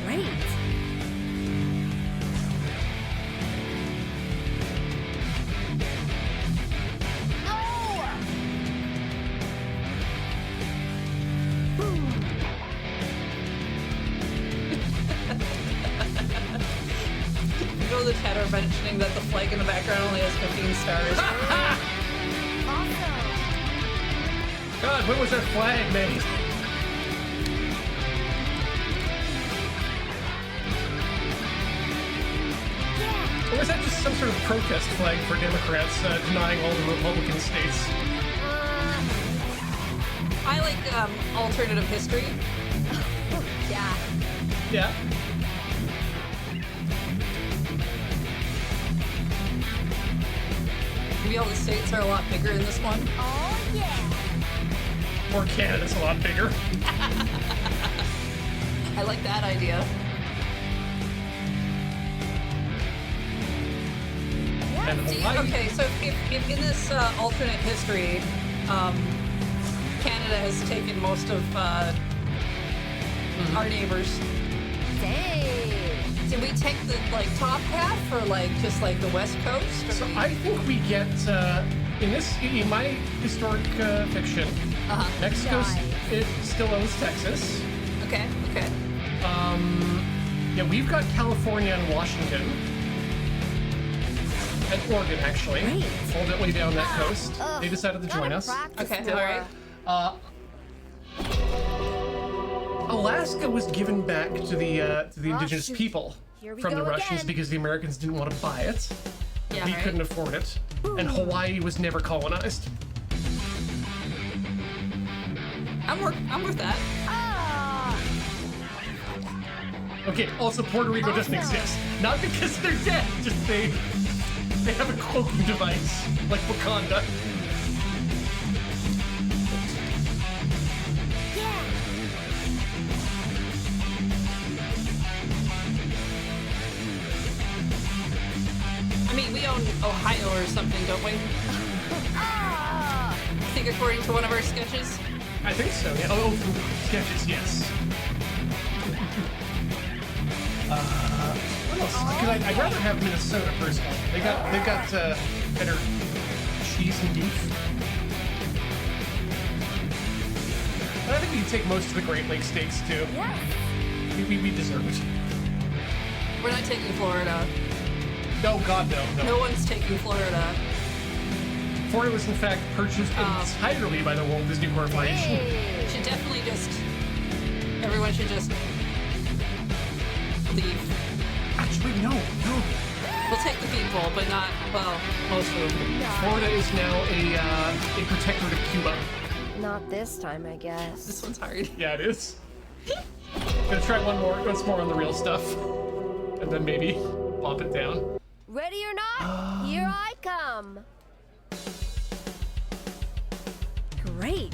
Great. You know the chat are mentioning that the flag in the background only has 15 stars. Awesome. God, when was that flag made? Or was that just some sort of protest flag for Democrats denying all the Republican states? I like alternative history. Yeah. Yeah. Maybe all the states are a lot bigger in this one. Oh, yeah. Or Canada's a lot bigger. I like that idea. And Hawaii. Okay, so if in this alternate history, Canada has taken most of our neighbors. Dang. Did we take the top half or just the West Coast? Or So I think we get in my historic fiction, Mexico it still owns Texas. Okay. Yeah, we've got California and Washington. And Oregon, actually. Great. All that way down that coast. They decided to join us. Okay, all right. Alaska was given back to the indigenous shoot. people Here we from the go Russians again. because the Americans didn't want to buy it. Yeah, We right. couldn't afford it. And Hawaii was never colonized. I'm with that. Okay, also Puerto Rico doesn't exist. Not because they're dead, just they have a cloaking device, like Wakanda. Yeah. I mean, we own Ohio or something, don't we? I think according to one of our sketches. I think so, yeah. Oh, sketches, yes. What else? Because I'd rather have Minnesota personally. They've got better cheese and beef. But I think you can take most of the Great Lakes states too. Yes. We deserve it. We're not taking Florida. No, God, no. No one's taking Florida. Florida was in fact purchased entirely by the Walt Disney Corporation. Should definitely just. Everyone should just leave. Actually, no. We'll take the people, but not, well, most of them. Florida is now a protectorate of Cuba. Not this time, I guess. This one's hard. Yeah, it is. Gonna try once more on the real stuff, and then maybe pop it down. Ready or not, here I come. Great.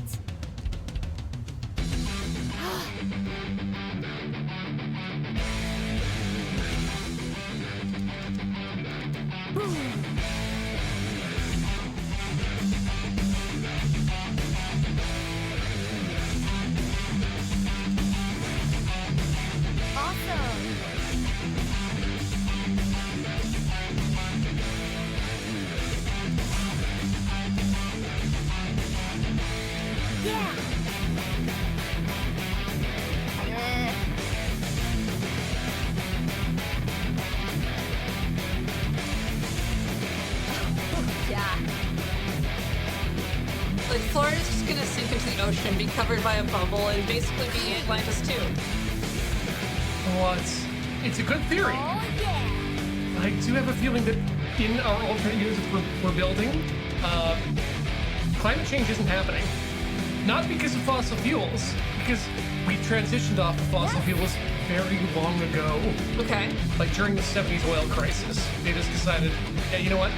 Like, Florida's just gonna sink into the ocean, be covered by a bubble, and basically be Atlantis too. Well, it's a good theory. Oh yeah. I do have a feeling that in our alternate universe we're building, climate change isn't happening. Not because of fossil fuels, because we transitioned off of fossil fuels very long ago. Okay. Like during the 70s oil crisis, they just decided, yeah, you know what?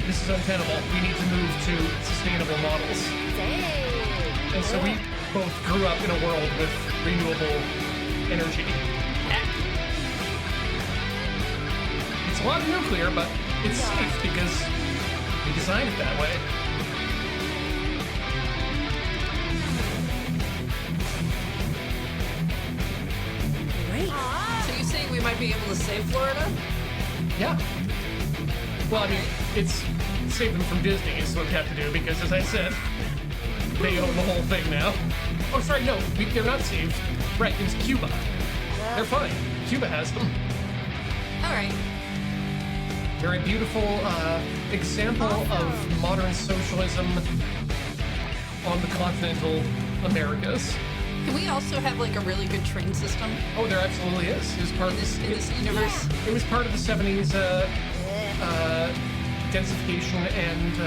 This is untenable. We need to move to sustainable models. Dang. And so we both grew up in a world with renewable energy. It's a lot of nuclear, but it's safe because we designed it that way. Great. So you saying we might be able to save Florida? Yeah. Well, I mean, it's save them from Disney is what we have to do because, as I said, they own the whole thing now. Oh, sorry, no, they're not saved. Right, it's Cuba. They're fine. Cuba has them. All right. They're a beautiful example of modern socialism on the continental Americas. Can we also have like a really good train system Oh, there absolutely is. It was part of in this universe? It was part of the 70s densification and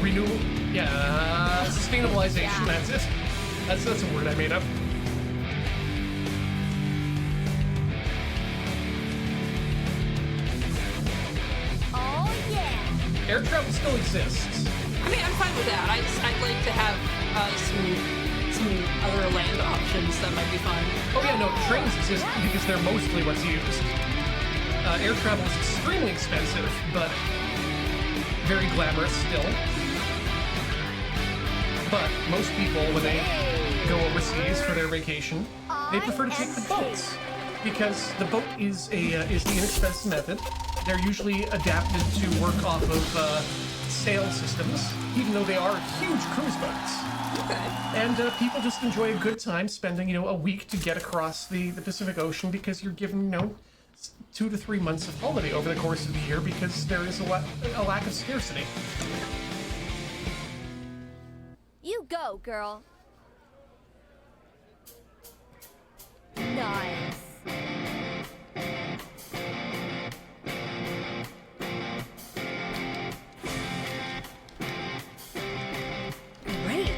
renewal. Yeah, sustainabilization. Yeah. That's it. That's a word I made up. Oh yeah. Air travel still exists. I mean, I'm fine with that. I'd like to have some other land options that might be fun. Oh yeah, no, trains exist because they're mostly what's used. Air travel is extremely expensive, but very glamorous still. But most people, when they go overseas for their vacation, they prefer to take the boats because the boat is the inexpensive method. They're usually adapted to work off of sail systems, even though they are huge cruise boats. Okay. And people just enjoy a good time spending, a week to get across the Pacific Ocean because you're given, 2 to 3 months of holiday over the course of the year because there is a lack of scarcity. You go, girl. Nice. Great.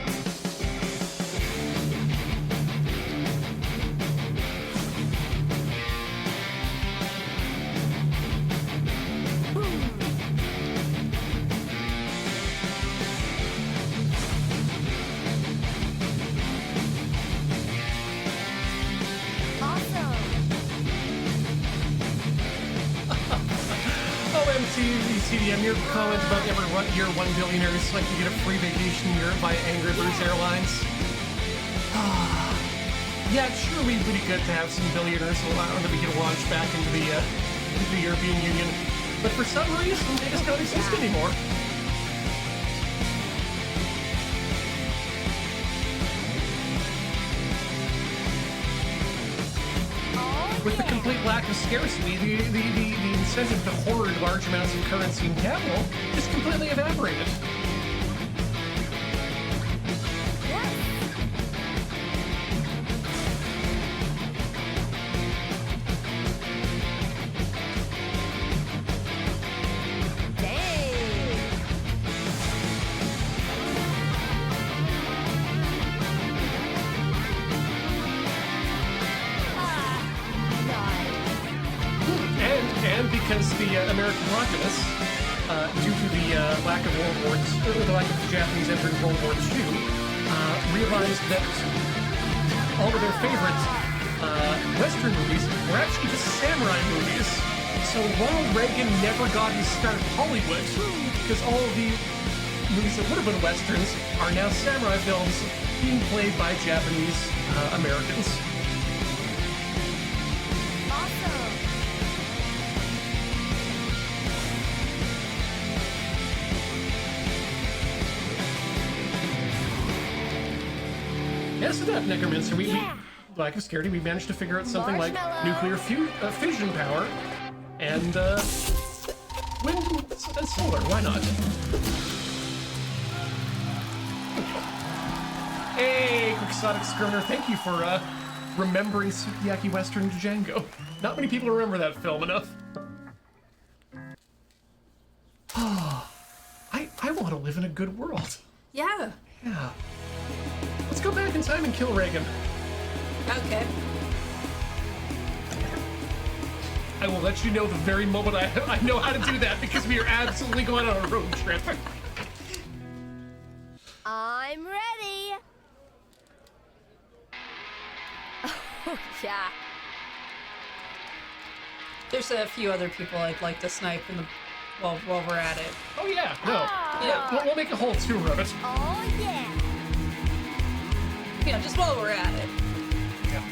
CDM, your comment about every year 1 billionaires like to get a free vacation in Europe by Angry Birds Airlines. Yeah, it's sure would be pretty good to have some billionaires around that we can launch back into the European Union. But for some reason, they just don't exist anymore. with the complete lack of scarcity, the incentive to hoard large amounts of currency and capital just completely evaporated. Because the American populace, due to the lack of the lack of the Japanese entering World War II, realized that all of their favorite Western movies were actually just samurai movies. So Ronald Reagan never got his start in Hollywood because all of the movies that would have been Westerns are now samurai films being played by Japanese Americans. Yes, to that, Necromancer. We lack of scarcity, we managed to figure out something like nuclear fission power and wind and solar. Why not? Hey, Quixotic Skirner, thank you for remembering Sukiyaki Western Django. Not many people remember that film enough. I want to live in a good world. Yeah. Yeah. Let's go back in time and kill Reagan. Okay. I will let you know the very moment I know how to do that because we are absolutely going on a road trip. I'm ready. Oh, yeah. There's a few other people I'd like to snipe while we're at it. Oh, yeah. No. Yeah. We'll make a whole tour of it. Oh, yeah. Yeah, just while we're at it. Yeah.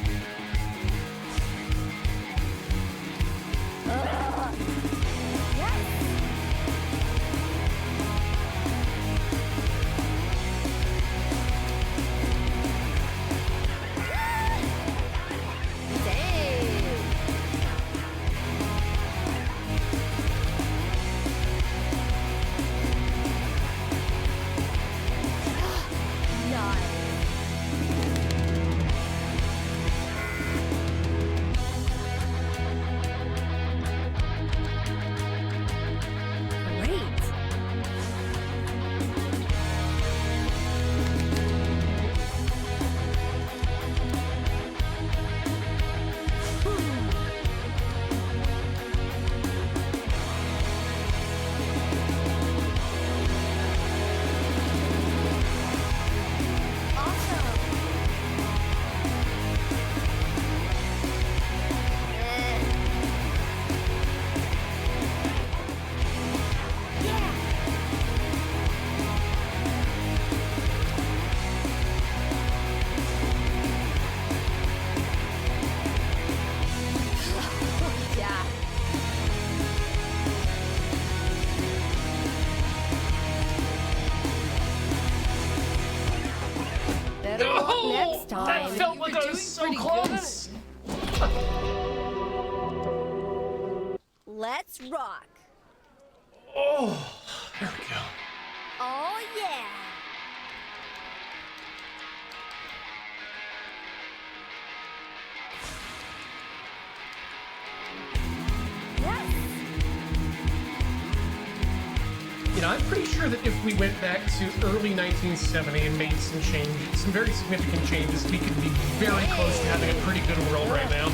Yes. That felt like I was so close. Let's rock. Oh, there we go. Oh, yeah. Yes. You know, I'm pretty sure that if we went back to early 1970 and made some very significant changes, we could be very close to having a pretty good world right now.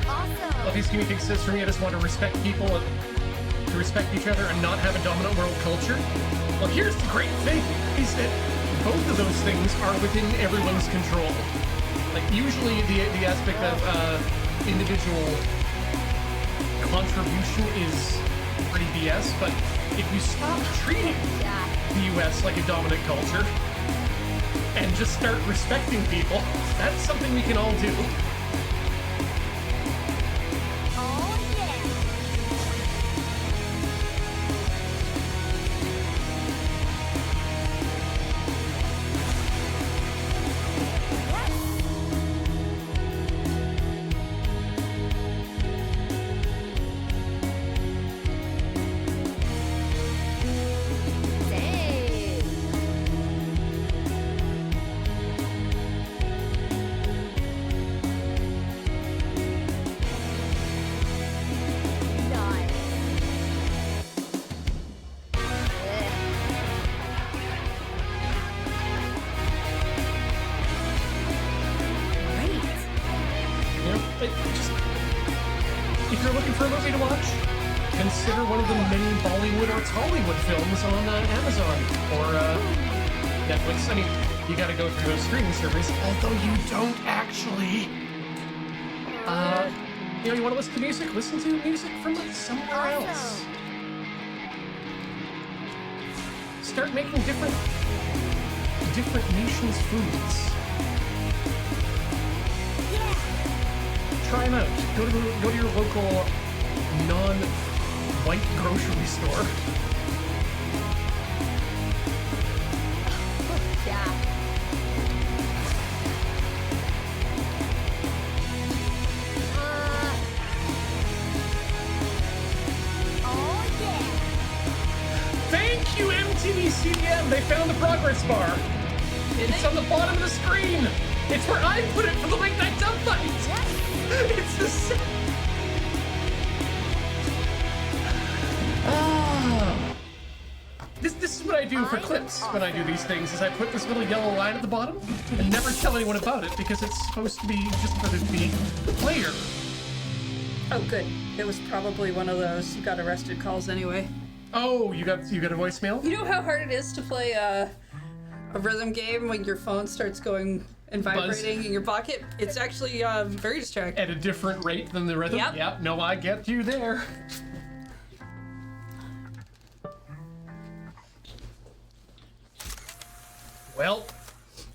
Awesome. Well, these guinea pig says for me, I just want to respect people and to respect each other and not have a dominant world culture. Well, here's the great thing, is that both of those things are within everyone's control. Like, usually the aspect of individual contribution is pretty BS, but if you stop treating the US like a dominant culture and just start respecting people, that's something we can all do. If you're looking for a movie to watch, consider one of the many Bollywood or Hollywood films on Amazon or Netflix. I mean, you gotta go through those streaming services, although you don't actually. You want to listen to music? Listen to music from somewhere else. Start making different nations' foods. Try them out. Go to your local non-white grocery store. Thank you, MTV CDM. They found the progress bar. It's on the bottom of the screen. It's where I put it for the late night dub fight. It's the same. This is what I do for clips when I do these things, is I put this little yellow line at the bottom and never tell anyone about it because it's supposed to be just for the player. Oh, good. It was probably one of those you got arrested calls anyway. Oh, you got a voicemail? You know how hard it is to play a rhythm game when your phone starts going and vibrating in your pocket? It's actually very distracting. At a different rate than the rhythm? Yep. No, I get you there. Well,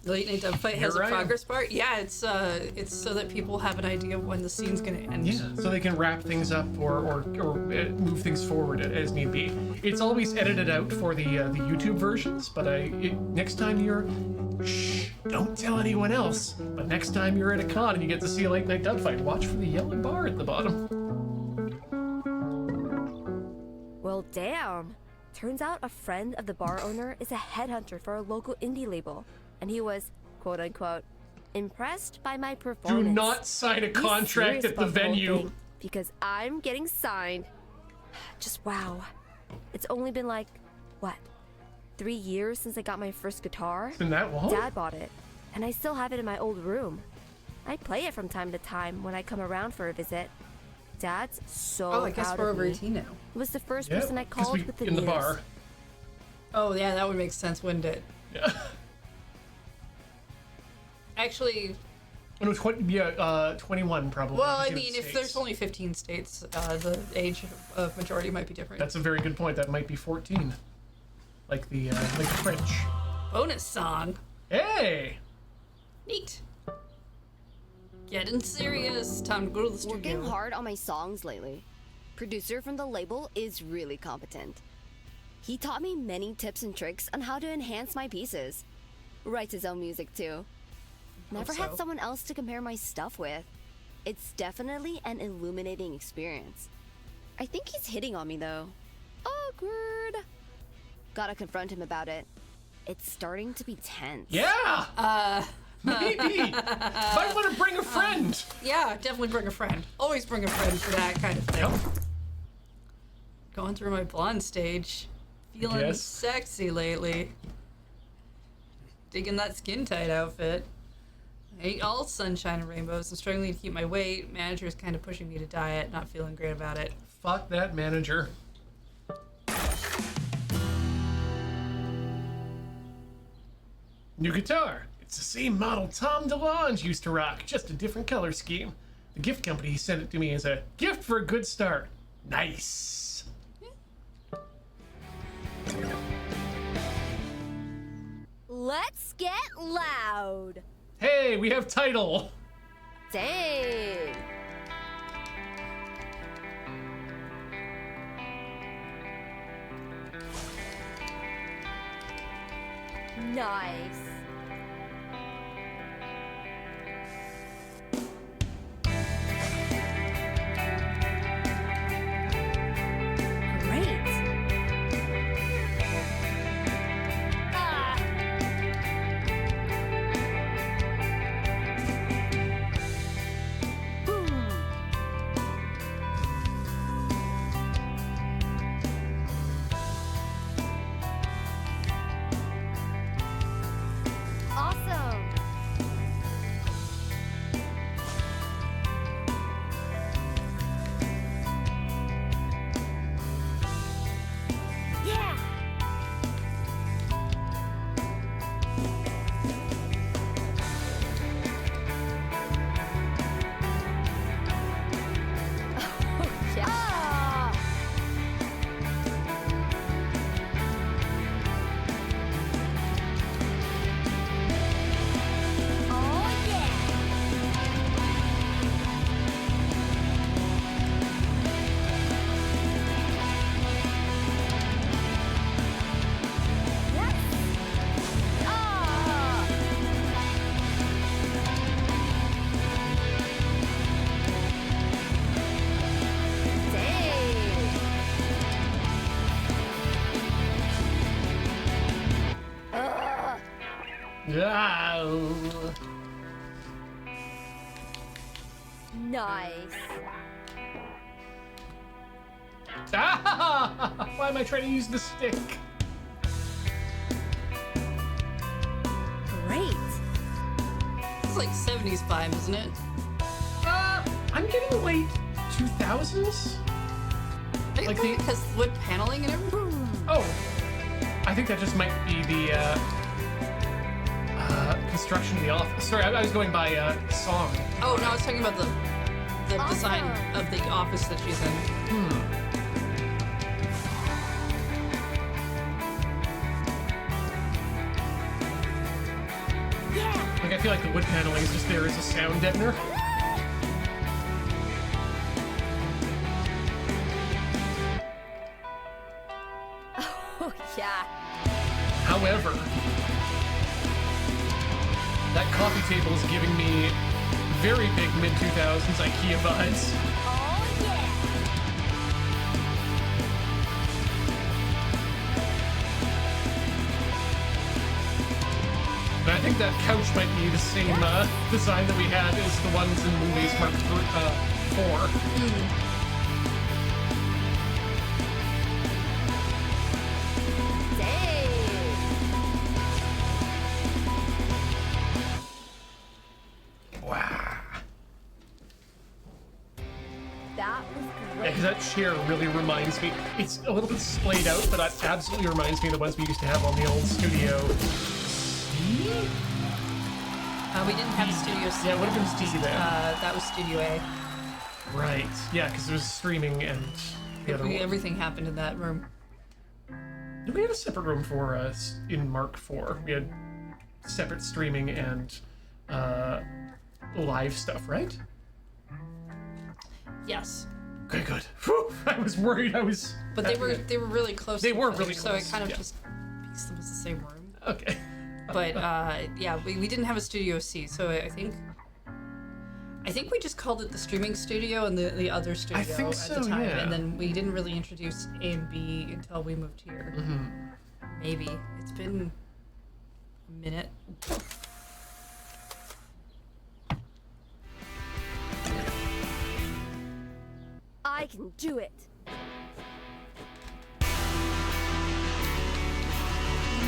The late night dub fight has a progress bar. Yeah, it's so that people have an idea of when the scene's gonna end. Yeah, so they can wrap things up or move things forward as need be. It's always edited out for the YouTube versions, but next time you're don't tell anyone else. But next time you're at a con and you get to see a late night dub fight, watch for the yellow bar at the bottom. Well, damn. Turns out a friend of the bar owner is a headhunter for a local indie label, and he was, quote unquote, impressed by my performance. Do not sign a contract at the venue. Because I'm getting signed. Just wow. It's only been like, what, 3 years since I got my first guitar? It's been that long? Dad bought it, and I still have it in my old room. I play it from time to time when I come around for a visit. Dad's so I guess proud we're of over me. 18 now. He was the first person I called with the in news. the bar. Oh yeah, that would make sense, wouldn't it? Yeah. Actually, No, 21 probably. well, I in the mean, if States. there's only 15 states, the age of majority might be different. That's a very good point. That might be 14. Like the French. Bonus song. Hey! Neat. Getting serious. Time to go to the studio. Working hard on my songs lately. Producer from the label is really competent. He taught me many tips and tricks on how to enhance my pieces. Writes his own music too. Never had so. someone else to compare my stuff with. It's definitely an illuminating experience. I think he's hitting on me though. Awkward. Gotta confront him about it. It's starting to be tense. Yeah! Maybe! Might want to bring a friend! Yeah, definitely bring a friend. Always bring a friend for that kind of thing. Yep. Going through my blonde stage. Feeling Yes. sexy lately. Digging that skin tight outfit. I ain't all sunshine and rainbows. I'm struggling to keep my weight. Manager's kind of pushing me to diet. Not feeling great about it. Fuck that manager. New guitar. It's the same model Tom DeLonge used to rock, just a different color scheme. The gift company sent it to me as a gift for a good start. Nice. Let's get loud. Hey, we have title. Dang. Nice. Great. Ah. Boom. Awesome. Yeah. Oh, yeah. Oh, yeah. Yes. Ah. Dang. Yeah. Nice. Ah! Why am I trying to use the stick? Great. It's like 70s vibe, isn't it? I'm getting late 2000s. I think Like the- it has wood paneling and everything. Oh, I think that just might be the construction of the office. Sorry, I was going by song. Oh, no, I was talking about the design Awesome. of the office that she's in. Yeah. Like I feel like the wood paneling is just there as a sound deadener. Oh, yeah. However, that coffee table is giving me very big mid 2000s IKEA vibes. Oh, yeah. And I think that couch might be the same design that we had as the ones in movies Mark 4. Dang. Wow. That was Yeah, great. because that chair really reminds me. It's a little bit splayed out, but that absolutely reminds me of the ones we used to have on the old studio. C? We didn't have a Studio C. Yeah, it would have been C then. That was Studio A. Right. Yeah, because it was streaming and the other one. Everything happened in that room. We had a separate room for us in Mark 4. We had separate streaming and live stuff, right? Yes. Okay, good. Whew, I was worried. But they were really close. They to were each other, really So close, it kind of yeah. just pieced them as the same room. Okay. But yeah, we didn't have a Studio C, so I think we just called it the streaming studio and the other studio think at so, the time, yeah. and then we didn't really introduce A and B until we moved here. Mm-hmm. Maybe it's been a minute. I can do it.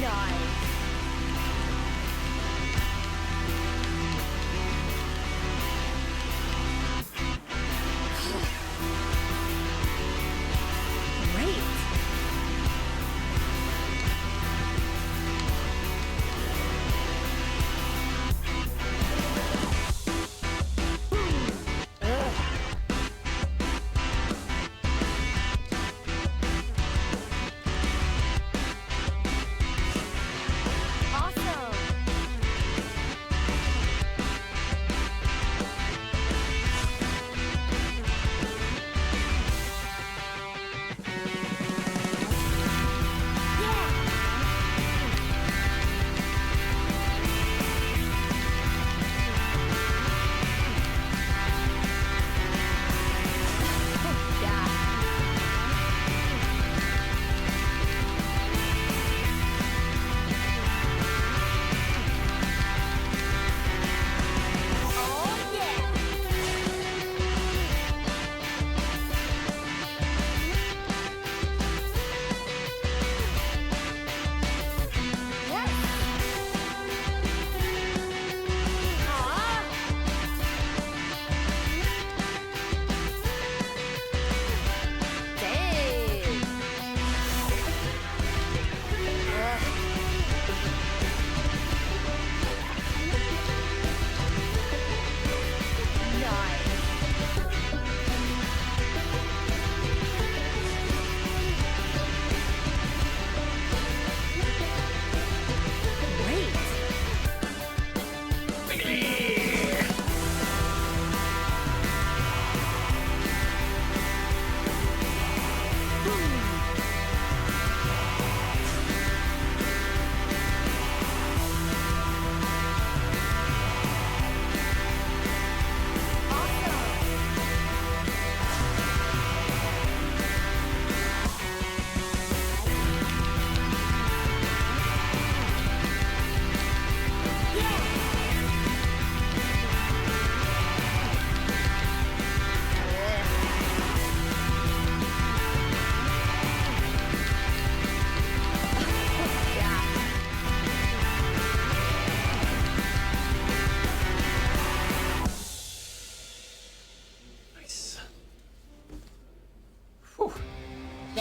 Nice. Great.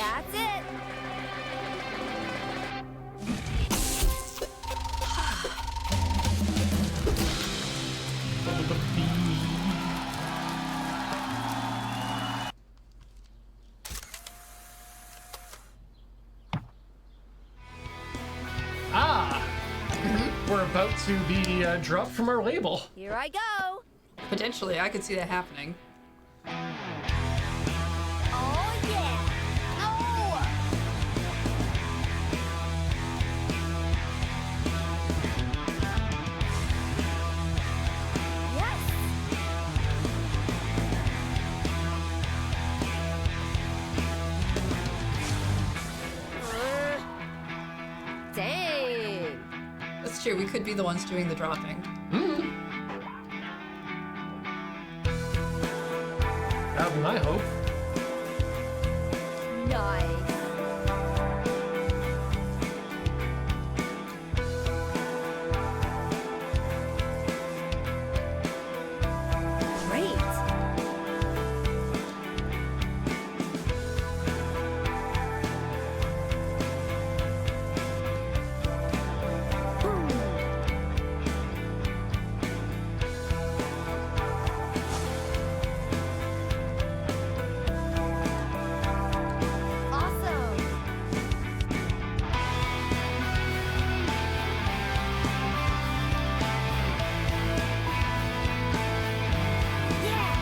That's it. Ah! We're about to be dropped from our label. Here I go. Potentially, I could see that happening. Oh yeah. Oh. Yes. Dang. That's true. We could be the ones doing the dropping. That would be my hope. Nice. Great. Awesome. Yeah.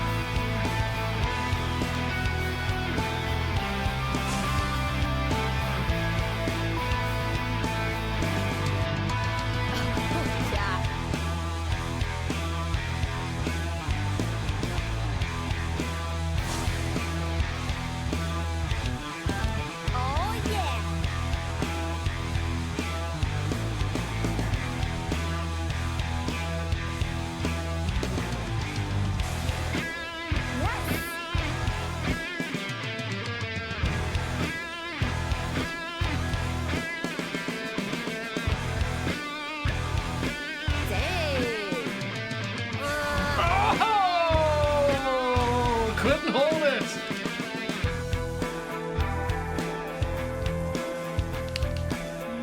Oh yeah. Yes. Dang. Oh! Couldn't hold it.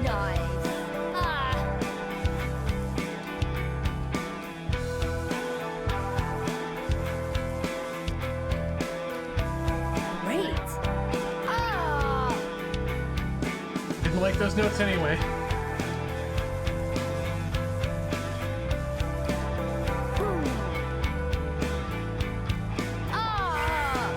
Nice. Ah. Great. Ah. Didn't like those notes anyway. Ah.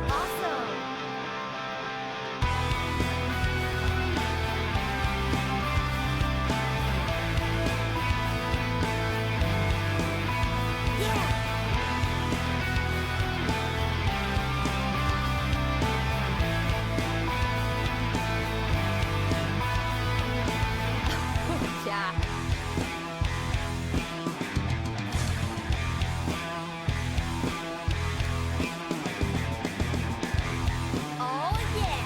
Awesome. Yeah. Oh yeah.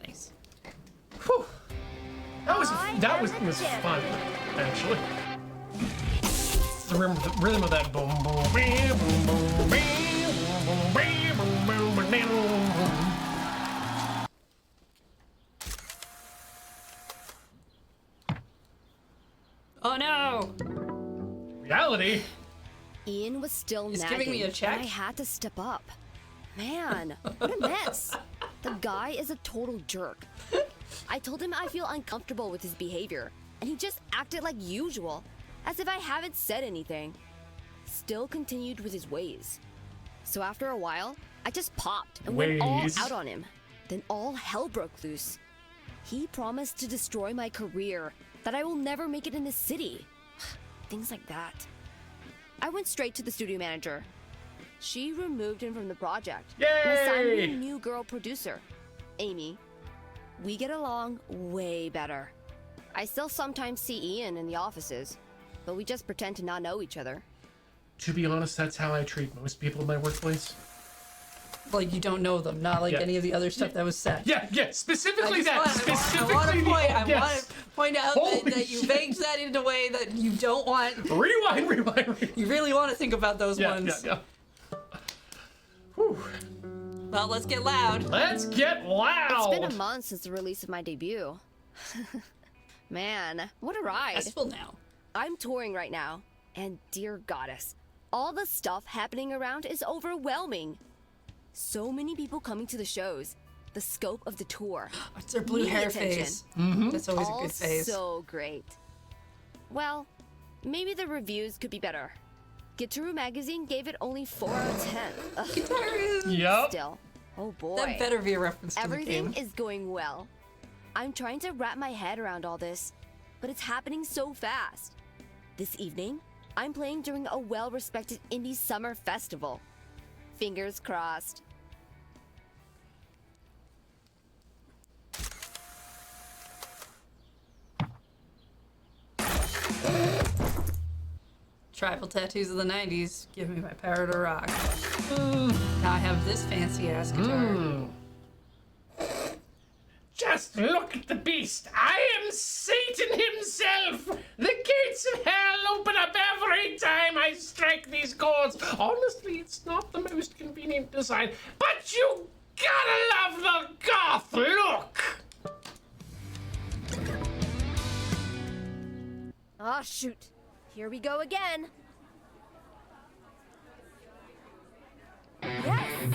Nice. Whew. That I was am a champion. fun, actually. The rhythm of that boom boom bam boom boom bam boom bam boom boom boom bam. Oh no! Reality. Ian was still He's nagging, giving me a check? and I had to step up. Man, what a mess. The guy is a total jerk. I told him I feel uncomfortable with his behavior, and he just acted like usual, as if I haven't said anything. Still continued with his ways. So after a while, I just popped and went all Ways. out on him. Then all hell broke loose. He promised to destroy my career, that I will never make it in the city. Things like that. I went straight to the studio manager. She removed him from the project and assigned me a Yay! new girl producer, Amy. We get along way better. I still sometimes see Ian in the offices, but we just pretend to not know each other. To be honest, that's how I treat most people in my workplace. like you don't know them, not like Yeah. any of the other stuff that was said. Yeah, specifically that. I want to point out Holy that you shit. baked that in a way that you don't want. Rewind. You really want to think about those ones. Yeah. Whew. Well, let's get loud. Let's get loud. It's been a month since the release of my debut. Man, what a ride. Festival now. I'm touring right now, and dear goddess, all the stuff happening around is overwhelming. So many people coming to the shows. The scope of the tour. It's their blue Media hair attention. phase. That's always All a good phase. so great. Well, maybe the reviews could be better. Gitaru magazine gave it only 4 out of 10. Ugh, Yep. still. Oh boy. That better be a reference to Everything the game. is going well. I'm trying to wrap my head around all this, but it's happening so fast. This evening, I'm playing during a well-respected indie summer festival. Fingers crossed. Tribal tattoos of the 90s. Give me my power to rock. Now I have this fancy ass guitar. Just look at the beast. I am Satan himself. The gates of hell open up every time I strike these chords. Honestly, it's not the most convenient design, but you gotta love the goth look. Ah, shoot. Here we go again. Yes!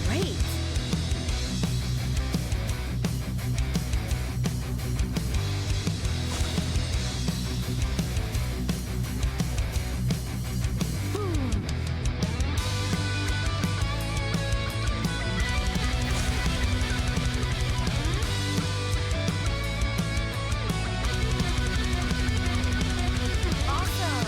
Great. Awesome!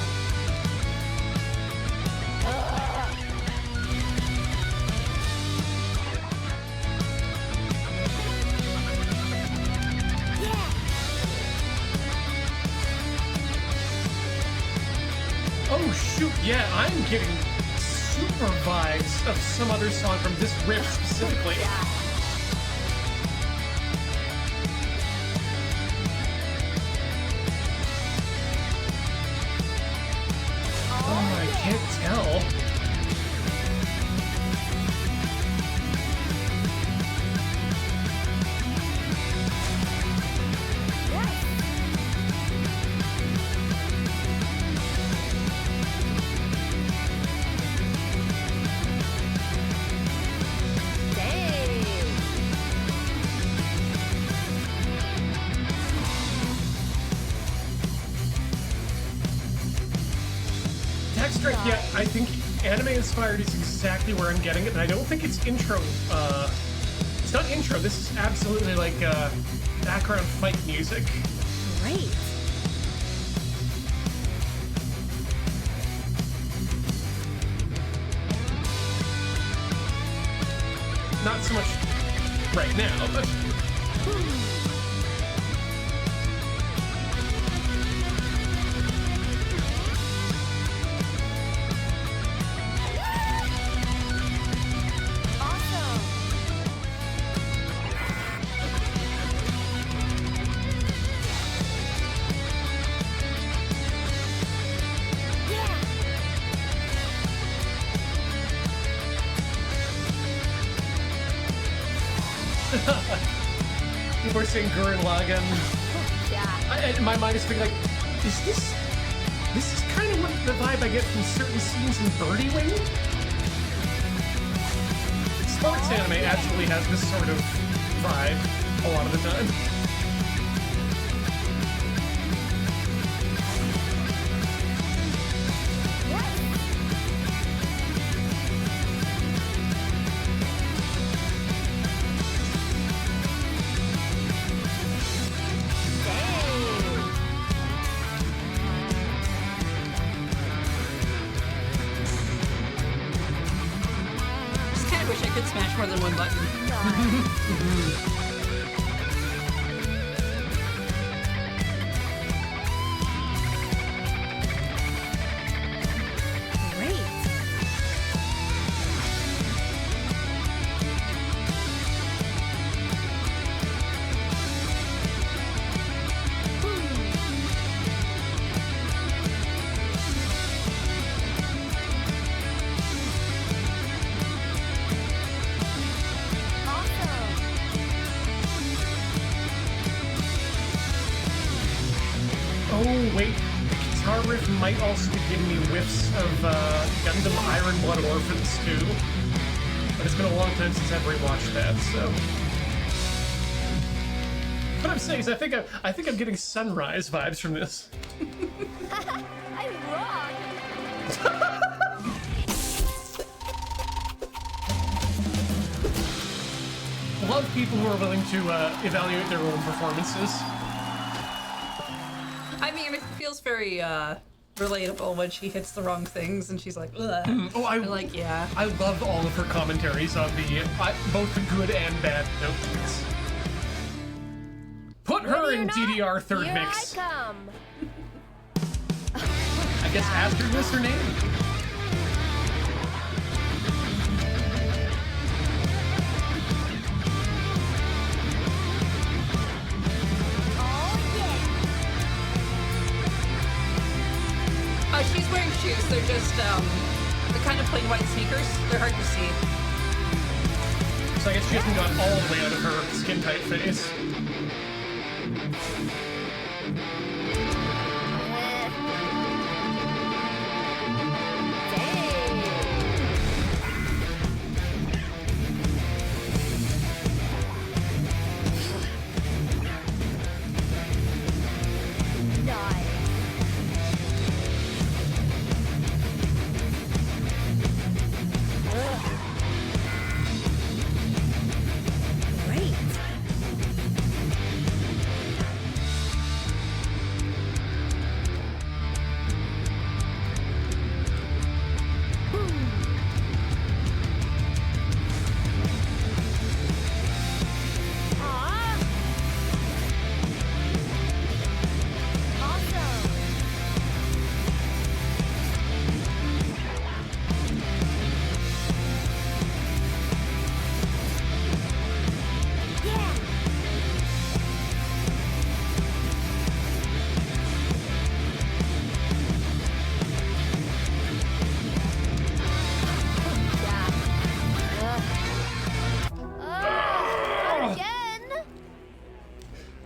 Oh shoot, yeah, I'm getting super vibes of some other song from this riff specifically. Oh, I can't tell. Tech Strike, yeah, I think anime inspired is exactly where I'm getting it, and I don't think it's intro. It's not intro. This is absolutely like background fight music. Great. Not so much right now, but Awesome! people are saying Gurren Lagann. Yeah. My mind is thinking like, is this is kind of what the vibe I get from certain scenes in Birdie Wing? Sports anime actually has this sort of vibe a lot of the time. Great. Oh, wait. The guitar riff might also be giving me whiffs of Gundam Iron Blood Orphans, too. But it's been a long time since I've rewatched that, so... What I'm saying is I think I'm getting Sunrise vibes from this. I rock. Love people who are willing to evaluate their own performances. I mean, it feels very relatable when she hits the wrong things and she's like, ugh. Oh, I'm like, yeah. I loved all of her commentaries on the both the good and bad notes. Put her Ready or in not, DDR third here mix. I come. I guess Astrid was her name. Oh yeah. She's wearing shoes. They're just, the kind of plain white sneakers. They're hard to see. So I guess she hasn't gotten all the way out of her skin tight phase.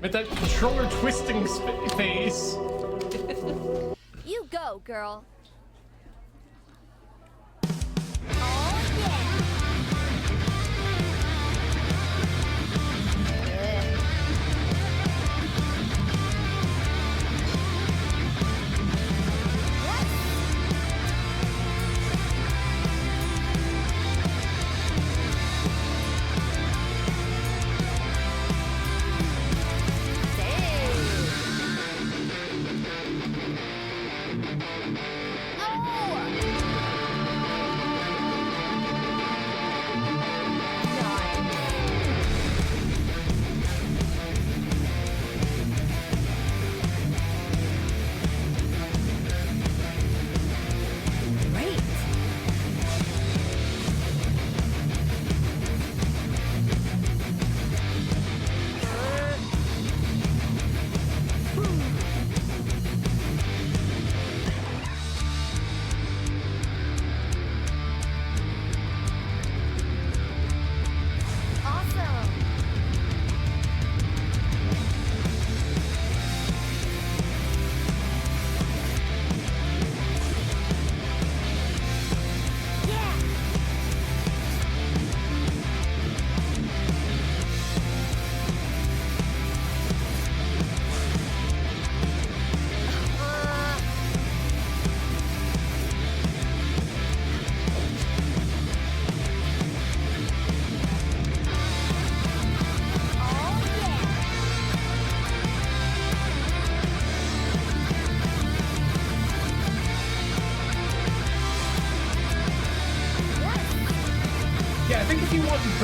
With that controller twisting phase. You go, girl. Oh yeah.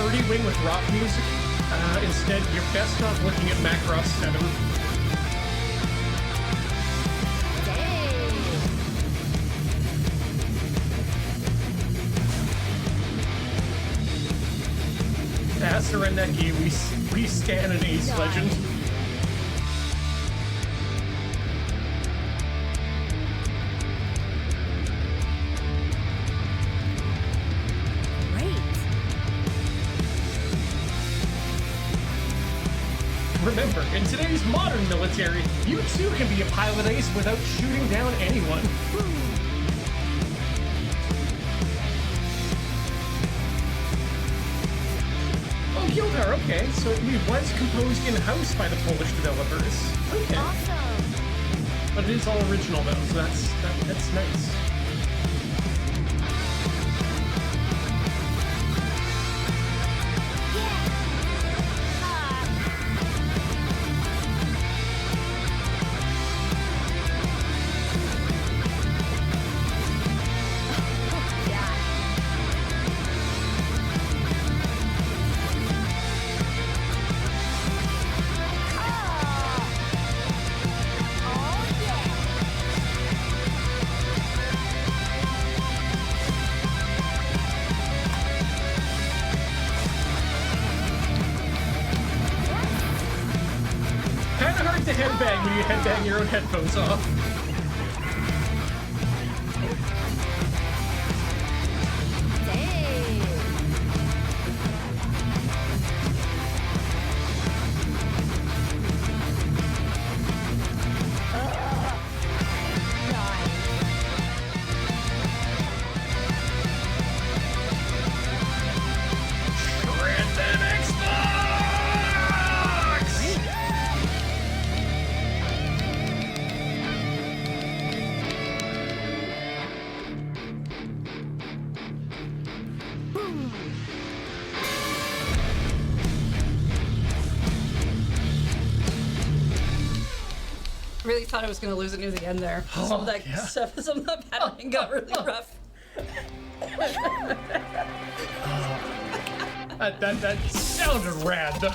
party wing with rock music. Instead, you're best off looking at Macross 7. As Sereneki, we scan an Ace Legend. Remember, in today's modern military, you too can be a pilot ace without shooting down anyone. Oh, Gildar, okay, so it was composed in-house by the Polish developers. Okay. Awesome. But it is all original though, so that's nice. To headbang when you headbang your own headphones off. Really thought I was going to lose it near the end there. Some of that stuff, some of that battling got really rough. That sounded rad.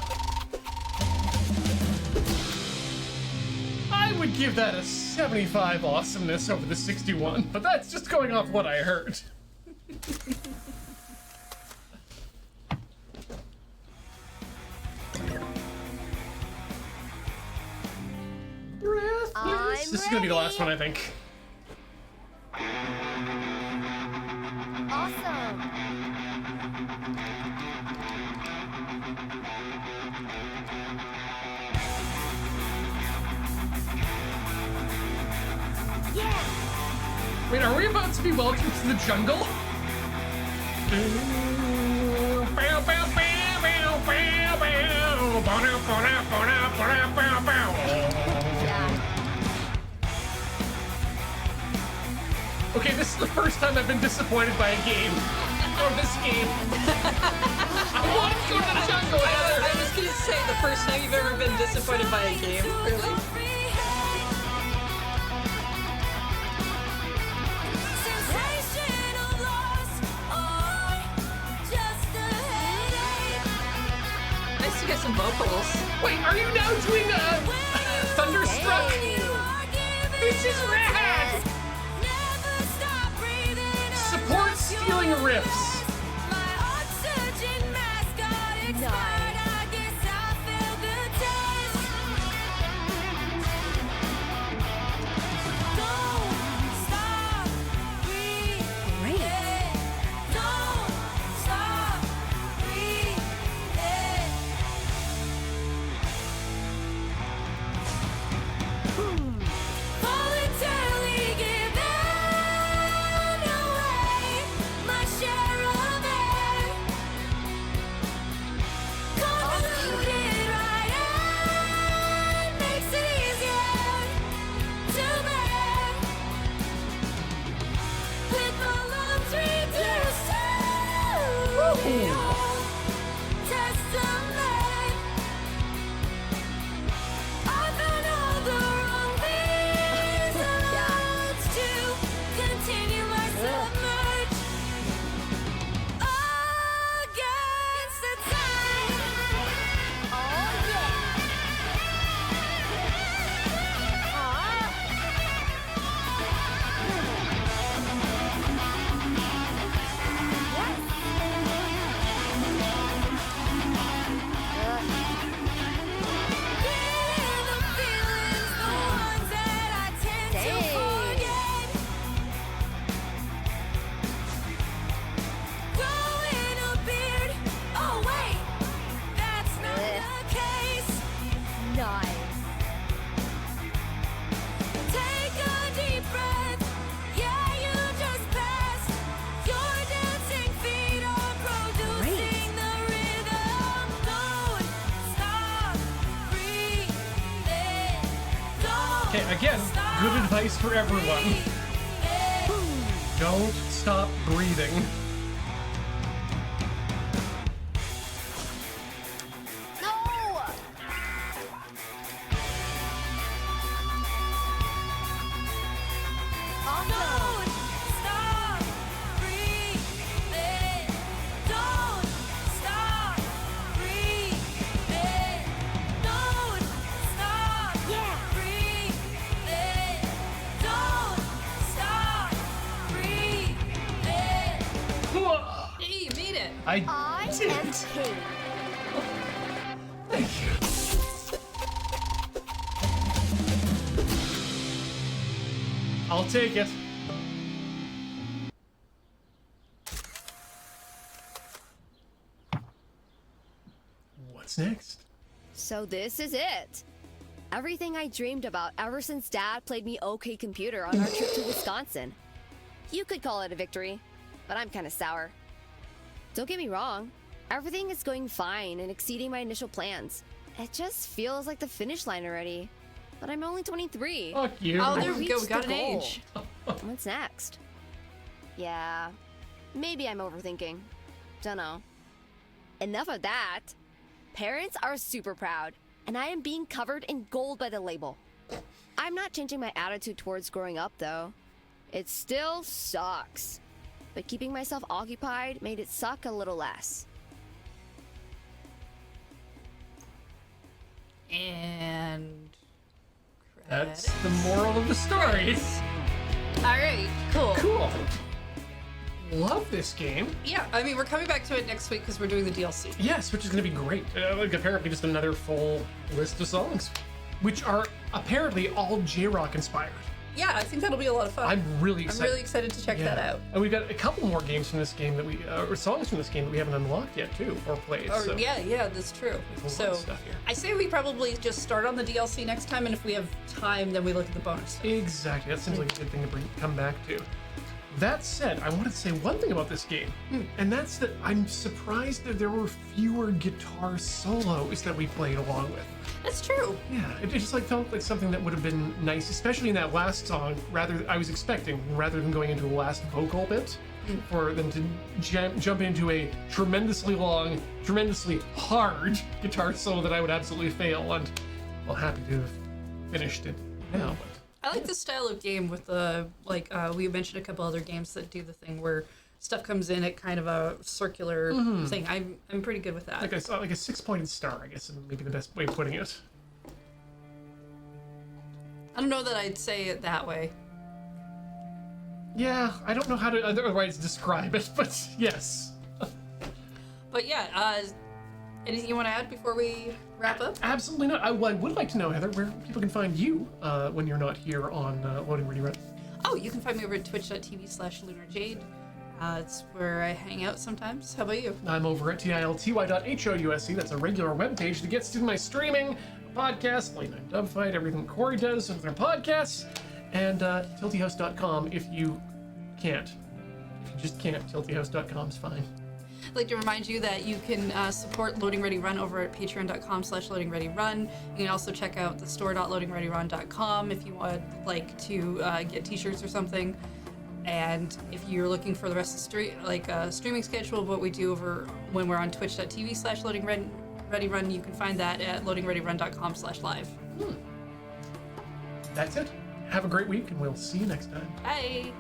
I would give that a 75 awesomeness over the 61, but that's just going off what I heard. Breathless. This is gonna be the last one, I think. Awesome. Yeah. Wait, are we about to be welcomed to the jungle? Okay, this is the first time I've been disappointed by a game. Or this game. I wanted to go to the jungle. I was going to say the first time you've ever been disappointed by a game. Really? Nice to get some vocals. Wait, are you now doing Thunderstruck? This is rad! Support stealing riffs. Okay, again, good advice for everyone. Don't stop breathing. No! Don't stop breathing. Don't stop breathing. Don't stop breathing. Don't stop breathing. Hey, you made it. I I did. am king. Thank you. I'll take it. What's next? So this is it. Everything I dreamed about ever since Dad played me OK Computer on our trip to Wisconsin. You could call it a victory, but I'm kind of sour. Don't get me wrong, everything is going fine and exceeding my initial plans. It just feels like the finish line already. But I'm only 23. Fuck you. Oh, I there we go. We reached got the an goal. age. What's next? Yeah, maybe I'm overthinking. Dunno. Enough of that. Parents are super proud, and I am being covered in gold by the label. I'm not changing my attitude towards growing up, though. It still sucks. But keeping myself occupied made it suck a little less. And That's the moral of the story. all right, cool. Cool. Love this game. Yeah, I mean, we're coming back to it next week because we're doing the DLC. Yes, which is going to be great. Like apparently just another full list of songs, which are apparently all J-Rock inspired. Yeah, I think that'll be a lot of fun. I'm really I'm excited. really excited to check that out. And we've got a couple more games from this game that or songs from this game that we haven't unlocked yet too, or played. Or, so yeah, that's true. there's a lot So of stuff here. I say we probably just start on the DLC next time, and if we have time, then we look at the bonus stuff. Exactly. That seems like a good thing to come back to. That said, I wanted to say one thing about this game, and that's that I'm surprised that there were fewer guitar solos that we played along with. That's true. Yeah, it just like felt like something that would have been nice, especially in that last song. I was expecting, rather than going into the last vocal bit, for them to jump into a tremendously long, tremendously hard guitar solo that I would absolutely fail. And well, happy to have finished it now. But I like this style of game with the we mentioned a couple other games that do the thing where stuff comes in at kind of a circular thing. I'm pretty good with that. like a 6-pointed star, I guess, is maybe the best way of putting it. I don't know that I'd say it that way. Yeah, I don't know how to otherwise describe it, but yes. But yeah, anything you want to add before we wrap up? Absolutely not. I would like to know, Heather, where people can find you when you're not here on Loading Ready Run. Oh, you can find me over at twitch.tv/lunarjade. It's where I hang out sometimes. How about you? I'm over at tilty.housc. That's a regular webpage that gets to my streaming, podcast, late night dub fight, everything Corey does with their podcasts, and tiltyhouse.com if you can't. If you just can't, tiltyhouse.com is fine. I'd like to remind you that you can support Loading Ready Run over at patreon.com/loadingreadyrun. You can also check out the store.loadingreadyrun.com if you would like to get t-shirts or something. And if you're looking for the rest of the streaming schedule of what we do over when we're on twitch.tv/loadingreadyrun, you can find that at loadingreadyrun.com/live. That's it. Have a great week, and we'll see you next time. Bye!